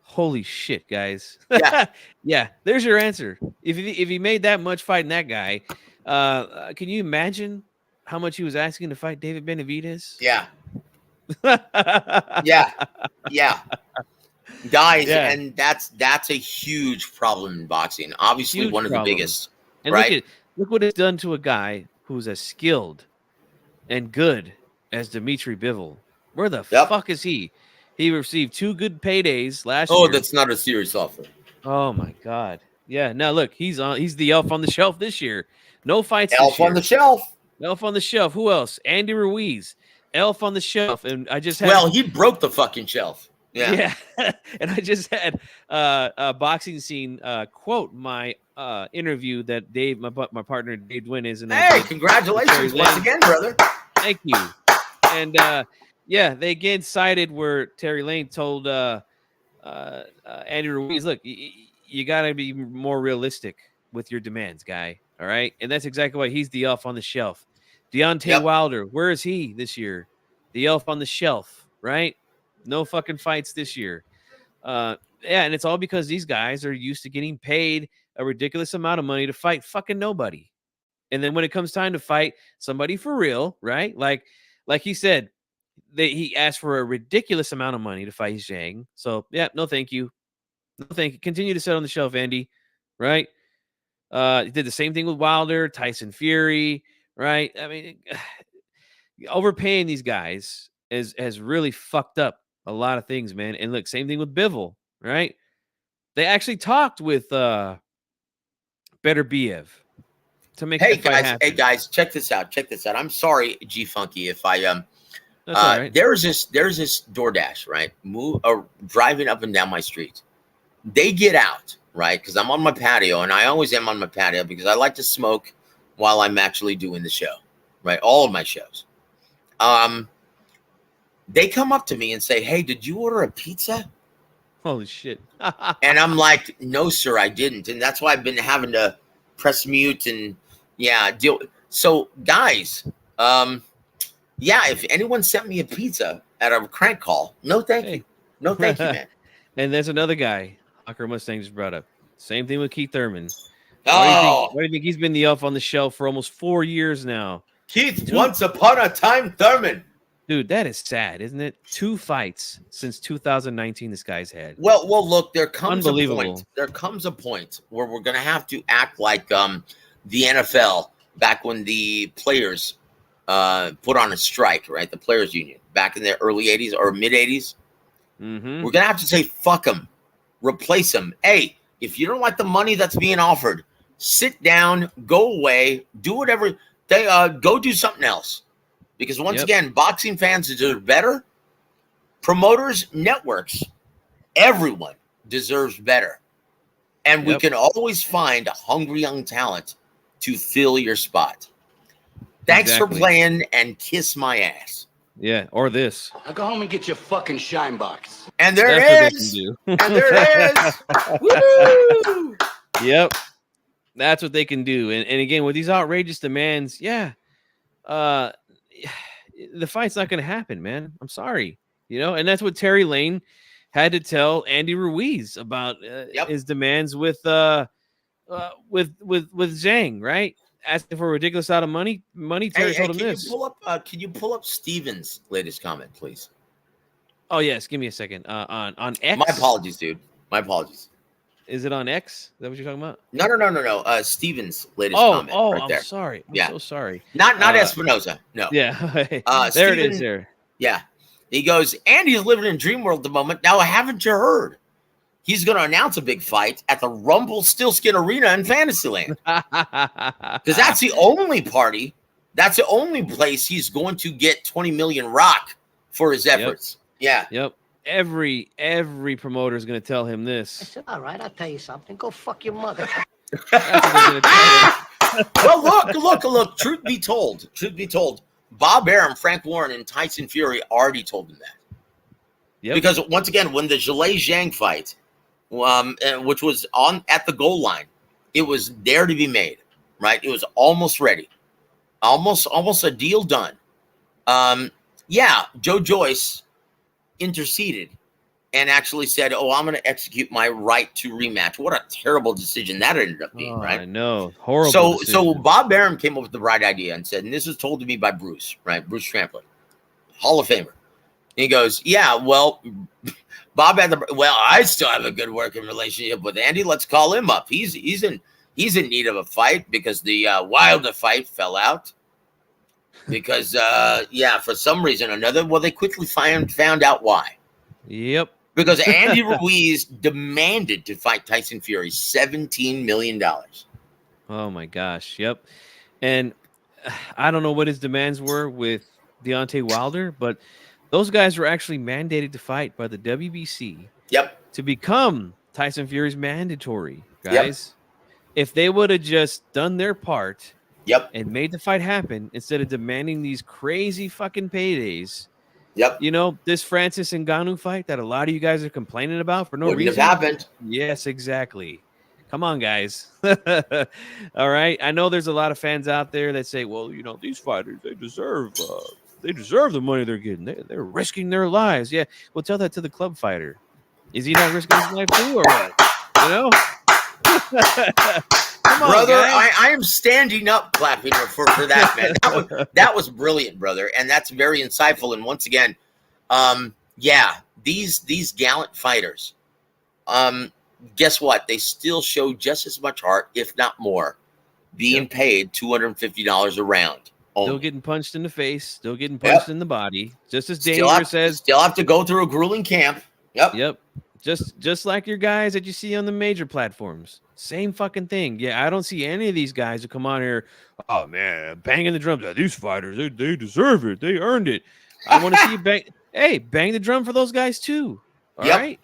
Holy shit, guys. Yeah. Yeah, there's your answer. If he made that much fighting that guy, can you imagine how much he was asking to fight David Benavidez? Yeah. Yeah. Guys, and that's a huge problem in boxing. Obviously, one of the biggest. And right? Look what it's done to a guy who's as skilled and good as Dimitri Bivol. Where the fuck is he? He received 2 good paydays last year. Oh, that's not a serious offer. Oh my God. Yeah. Now look, he's the elf on the shelf this year. No fights. Elf on the shelf. Elf on the shelf. Who else? Andy Ruiz. Elf on the shelf. And I just had he broke the fucking shelf. Yeah. And I just had a boxing scene quote my interview that Dave, my partner Dave Wynn is in. Hey, congratulations once again, brother. Thank you. And they again cited where Terry Lane told Andy Ruiz, look, you got to be more realistic with your demands, guy. All right. And that's exactly why he's the elf on the shelf. Deontay Wilder, where is he this year? The elf on the shelf, right? No fucking fights this year. And it's all because these guys are used to getting paid a ridiculous amount of money to fight fucking nobody. And then when it comes time to fight somebody for real, right? Like he said, he asked for a ridiculous amount of money to fight Zhang. So, no thank you. No thank you. Continue to sit on the shelf, Andy, right? He did the same thing with Wilder, Tyson Fury, right? I mean, overpaying these guys has really fucked up a lot of things, man. And look, same thing with Bivol, right? They actually talked with Better Biev to make the fight happen. Hey guys, check this out. I'm sorry, G Funky, if I That's all right. There's this DoorDash, right? Driving up and down my street. They get out, right? Because I'm on my patio, and I always am on my patio because I like to smoke while I'm actually doing the show, right? All of my shows. They come up to me and say, "Hey, did you order a pizza?" Holy shit. And I'm like, "No, sir, I didn't." And that's why I've been having to press mute and deal. So, guys, if anyone sent me a pizza at a crank call, no thank you. No thank you, man. And there's another guy, Hawker Mustang just brought up. Same thing with Keith Thurman. Why do you think he's been the elf on the shelf for almost 4 years now? Keith, once upon a time, Thurman. Dude, that is sad, isn't it? 2 fights since 2019 this guy's had. Well, look, there comes a point. There comes a point where we're going to have to act like the NFL back when the players put on a strike, right? The players union back in the early 80s or mid 80s. Mm-hmm. We're going to have to say, fuck them, replace them. Hey, if you don't like the money that's being offered, sit down, go away, do whatever. They go do something else. Because once again, boxing fans deserve better. Promoters, networks, everyone deserves better. And we can always find a hungry young talent to fill your spot. Thanks for playing and kiss my ass. Yeah, or this. Now go home and get your fucking shine box. And there it is. And there it is. Woo! Yep. That's what they can do. And again, with these outrageous demands, uh, the fight's not going to happen, man. I'm sorry, and that's what Terry Lane had to tell Andy Ruiz about his demands with Zhang, right? Asking for a ridiculous amount of money. Terry told him this. Can you pull up Steven's latest comment, please? Oh yes, give me a second. On X. My apologies, dude. My apologies. Is it on X? Is that what you're talking about? No. Steven's latest comment. Oh, right there. I'm sorry. I'm so sorry. Not Espinoza. No. Yeah. There Steven, it is. There. Yeah. He goes, Andy's living in dream world at the moment. Now, haven't you heard? He's going to announce a big fight at the Rumble Stillskin Arena in Fantasyland. Because that's the only party, that's the only place he's going to get 20 million rock for his efforts. Yep. Yep. Every promoter is going to tell him this. I said, all right, I'll tell you something. Go fuck your mother. Well, look. Truth be told, Bob Arum, Frank Warren, and Tyson Fury already told him that. Yep. Because once again, when the Zhilei Zhang fight, which was at the goal line, it was there to be made, right? It was almost ready, almost a deal done. Joe Joyce interceded and actually said, "Oh, I'm going to execute my right to rematch." What a terrible decision that ended up being, right? I know, horrible. So Bob Arum came up with the right idea and said, and this was told to me by Bruce, right? Bruce Trampler, Hall of Famer. And he goes, "Yeah, well, Bob had I still have a good working relationship with Andy. Let's call him up. He's in need of a fight because the Wilder fight fell out." Because, for some reason or another, they quickly found out why. Yep. Because Andy Ruiz demanded to fight Tyson Fury $17 million. Oh, my gosh. Yep. And I don't know what his demands were with Deontay Wilder, but those guys were actually mandated to fight by the WBC. Yep. To become Tyson Fury's mandatory, guys. Yep. If they would have just done their part... Yep. And made the fight happen instead of demanding these crazy fucking paydays. Yep. This Francis Ngannou fight that a lot of you guys are complaining about for no Wouldn't reason. have happened. Yes, exactly. Come on, guys. All right. I know there's a lot of fans out there that say, well, these fighters, they deserve the money they're getting. They're risking their lives. Yeah. Well, tell that to the club fighter. Is he not risking his life too or what? Come on, brother, I am standing up clapping for that, man. That was brilliant, brother. And that's very insightful. And once again, these gallant fighters, guess what? They still show just as much heart, if not more, being paid $250 a round. Only. Still getting punched in the face, still getting punched in the body, just as dangerous as... Still have to go through a grueling camp. Yep. Just like your guys that you see on the major platforms. Same fucking thing. Yeah, I don't see any of these guys who come on here, oh man, banging the drums. These fighters, they deserve it. They earned it. I want to see you bang. Hey, bang the drum for those guys too. All right,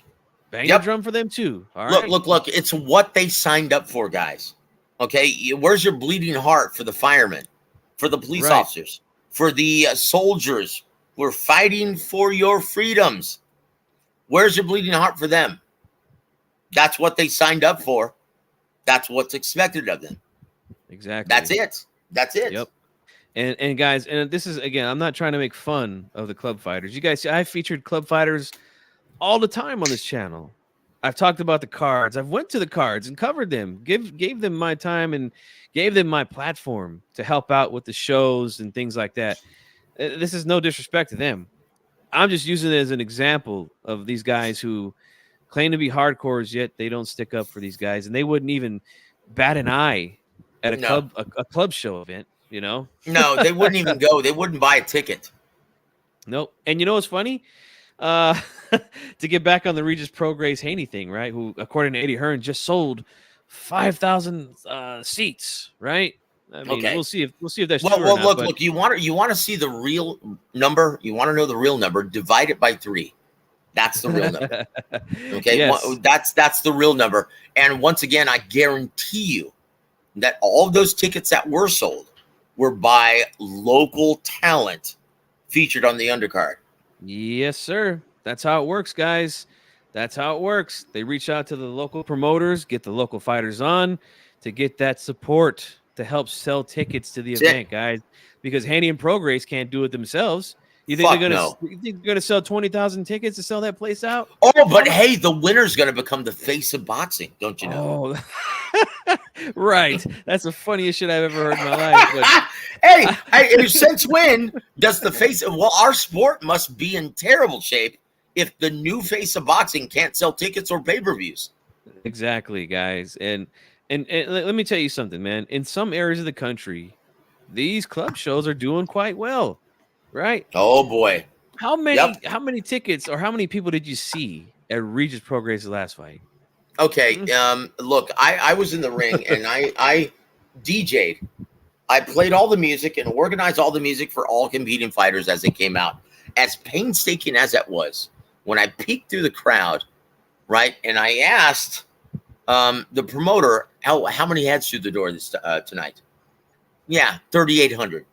bang the drum for them too. All right. Look. It's what they signed up for, guys. Okay, where's your bleeding heart for the firemen, for the police officers, for the soldiers who are fighting for your freedoms? Where's your bleeding heart for them? That's what they signed up for. That's what's expected of them. Exactly. That's it. Yep. And guys, and this is, again, I'm not trying to make fun of the club fighters. You guys see, I featured club fighters all the time on this channel. I've talked about the cards. I've went to the cards and covered them, gave them my time and gave them my platform to help out with the shows and things like that. This is no disrespect to them. I'm just using it as an example of these guys who claim to be hardcores, yet they don't stick up for these guys, and they wouldn't even bat an eye at a club show event. No, they wouldn't even go. They wouldn't buy a ticket. Nope. And you know what's funny? To get back on the Regis Prograis Haney thing, right? Who, according to Eddie Hearn, just sold 5,000 seats, right? I mean, we'll see if that's true or not. Look. You want to see the real number. You want to know the real number. Divide it by 3. That's the real number. Okay, yes. That's the real number. And once again, I guarantee you that all of those tickets that were sold were by local talent featured on the undercard. Yes, sir. That's how it works, guys. That's how it works. They reach out to the local promoters, get the local fighters on. to get that support to help sell tickets to the That's it. event, guys. Because Handy and Progress can't do it themselves. You think Fuck they're gonna? no. You think they're gonna sell 20,000 tickets to sell that place out? Oh, but hey, the winner's going to become the face of boxing, don't you know? Oh, right. That's the funniest shit I've ever heard in my life. But hey, since when does the face of, well, our sport must be in terrible shape if the new face of boxing can't sell tickets or pay-per-views. exactly, guys. And let me tell you something, man. In some areas of the country, these club shows are doing quite well, right? Oh boy. How many Yep. how many tickets or how many people did you see at Regis Progress' last fight? Okay. Look, I was in the ring and I DJ'd. I played all the music and organized all the music for all competing fighters as they came out. As painstaking as that was, when I peeked through the crowd, right, and I asked the promoter how many heads through the door this tonight. Yeah, 3,800.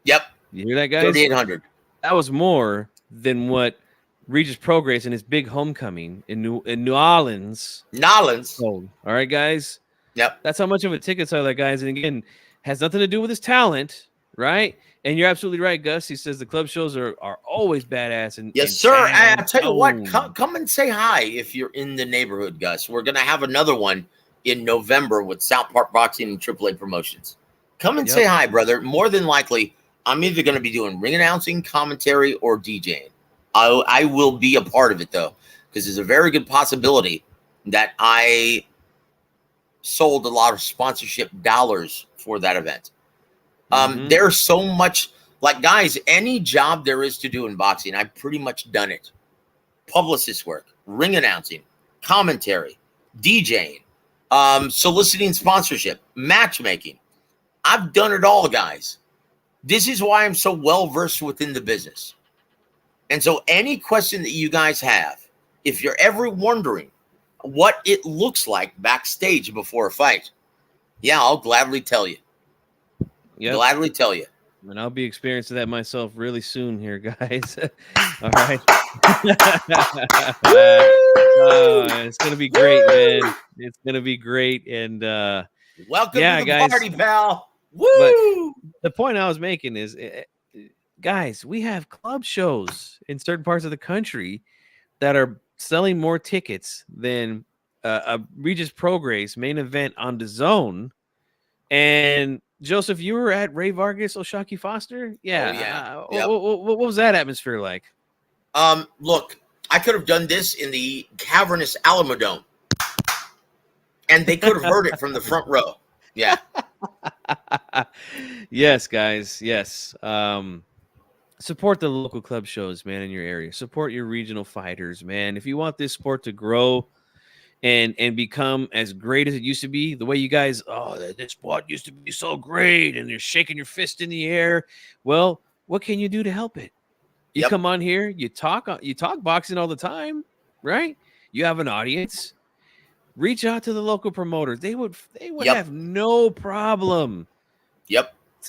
Yep, You hear that, guys? 3,800. That was more than what Regis Progress and his big homecoming in New Orleans Nolans. sold. All right, guys. Yep. That's how much of a ticket seller that guy is. And again, has nothing to do with his talent, right? And you're absolutely right, Gus. He says the club shows are always badass. And Yes, sir. I'll tell you what, come and say hi if you're in the neighborhood, Gus. We're going to have another one in November with South Park Boxing and AAA Promotions. Come and say hi, brother. More than likely, I'm either going to be doing ring announcing, commentary, or DJing. I will be a part of it, though, because there's a very good possibility that I sold a lot of sponsorship dollars for that event. There's so much, like, guys, any job there is to do in boxing, I've pretty much done it. Publicist work, ring announcing, commentary, DJing, soliciting sponsorship, matchmaking. I've done it all, guys. This is why I'm so well versed within the business. And so any question that you guys have, if you're ever wondering what it looks like backstage before a fight, yeah, I'll gladly tell you. Gladly tell you. And I'll be experiencing that myself really soon here, guys. All right. It's going to be great, man. It's going to be great. And welcome to the guys, party, pal. Woo! But the point I was making is, guys, we have club shows in certain parts of the country that are selling more tickets than a Regis Progress main event on the Zone. And Joseph, you were at Ray Vargas, Oshaki Foster. Yeah. Oh, yeah. What was that atmosphere like? Look, I could have done this in the cavernous Alamodome, and they could have heard it from the front row. Yeah. Yes, guys. Yes. Support the local club shows, man, in your area. Support your regional fighters, man. If you want this sport to grow and become as great as it used to be, the way you guys, this sport used to be so great, and you're shaking your fist in the air. Well, what can you do to help it? You come on here, you talk boxing all the time, right? You have an audience. Reach out to the local promoters. They would have no problem.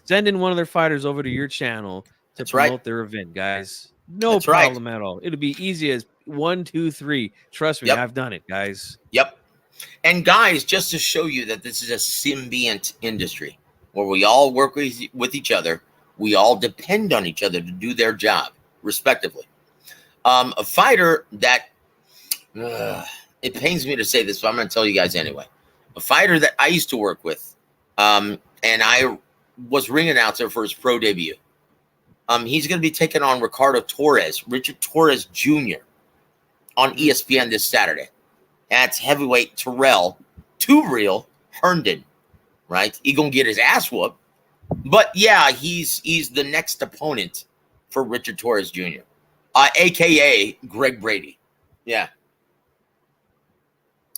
Sending one of their fighters over to your channel to promote their event, guys. No problem at all. It'll be easy as 1, 2, 3. Trust me, I've done it, guys. And guys, just to show you that this is a symbiont industry where we all work with each other, we all depend on each other to do their job, respectively. A fighter that, it pains me to say this, but I'm going to tell you guys anyway. A fighter that I used to work with, and I was ring announcer for his pro debut. He's going to be taking on Richard Torres Jr. on ESPN this Saturday. That's heavyweight Terrell, Too Real Herndon, right? He's going to get his ass whooped. But yeah, he's the next opponent for Richard Torres Jr., a.k.a. Greg Brady. Yeah.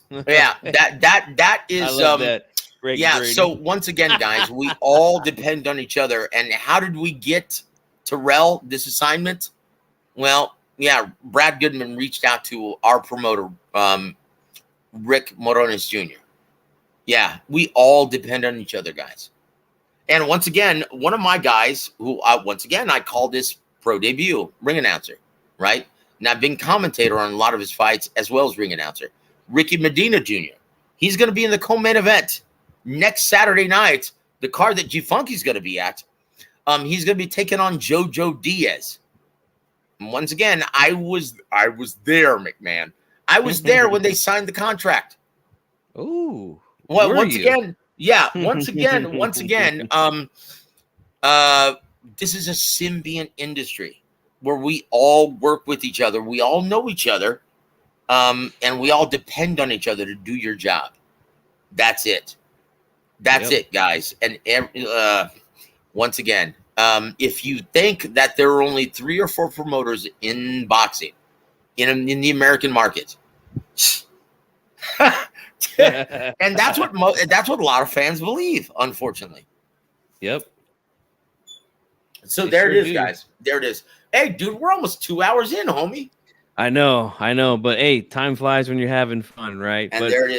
Yeah, that is I love that. Brady. So once again, guys, we all depend on each other. And how did we get Terrell this assignment? Well, yeah, Brad Goodman reached out to our promoter, Rick Morones Jr. Yeah, we all depend on each other, guys. And once again, one of my guys who, I call this pro debut ring announcer, right? And I've been commentator on a lot of his fights as well as ring announcer. Ricky Medina Jr. He's going to be in the co-main event next Saturday night, the card that G Funky's going to be at. He's going to be taking on JoJo Diaz. And once again, I was there, McMahon. I was there when they signed the contract. Ooh. Well, once again, this is a symbiont industry where we all work with each other. We all know each other. And we all depend on each other to do your job. That's it. That's it, guys. And once again, if you think that there are only 3 or 4 promoters in boxing in the American market, and that's what a lot of fans believe, unfortunately. Yep. So there it is, guys. There it is. Hey, dude, we're almost 2 hours in, homie. I know, but hey, time flies when you're having fun, right? And but there it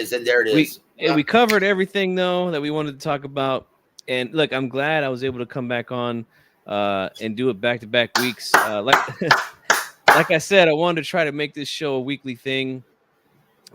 is. We covered everything though that we wanted to talk about. And look, I'm glad I was able to come back on and do it back-to-back weeks. Like I said, I wanted to try to make this show a weekly thing.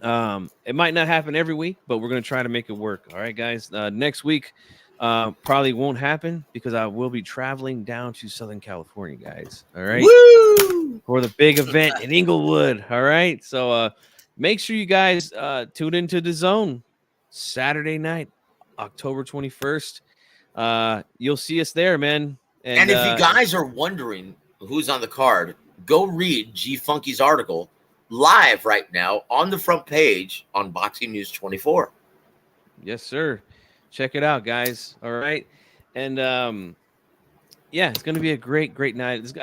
It might not happen every week, but we're going to try to make it work. All right, guys. Next week probably won't happen because I will be traveling down to Southern California, guys. All right. Woo! For the big event in Inglewood. All right. So make sure you guys tune into The Zone Saturday night, October 21st. You'll see us there, man. And if you guys are wondering who's on the card, go read G Funky's article live right now on the front page on Boxing News 24. Yes, sir. Check it out, guys. All right. And yeah, it's going to be a great night.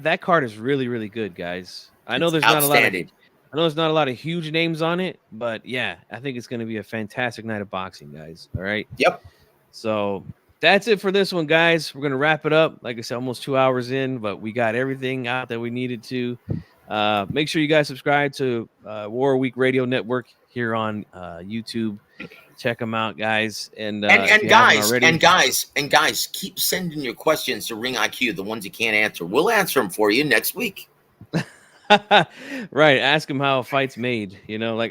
That card is really, really good, guys. I know there's not a lot of huge names on it, but yeah, I think it's going to be a fantastic night of boxing, guys. All right. Yep. So that's it for this one, guys. We're going to wrap it up. Like I said, almost 2 hours in, but we got everything out that we needed to. Make sure you guys subscribe to War Week Radio Network here on YouTube. Check them out, guys. And guys, keep sending your questions to Ring IQ, the ones you can't answer. We'll answer them for you next week. Right. Ask him how a fight's made. You know, like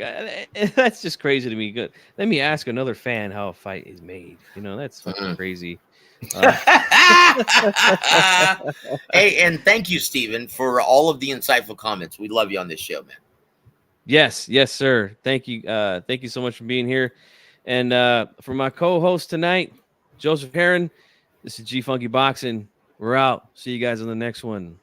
that's just crazy to me. Good. Let me ask another fan how a fight is made. You know, that's fucking crazy. Hey, and thank you, Steven, for all of the insightful comments. We love you on this show, man. Yes, sir. Thank you. Thank you so much for being here. And for my co-host tonight, Joseph Heron, this is G Funky Boxing. We're out. See you guys on the next one.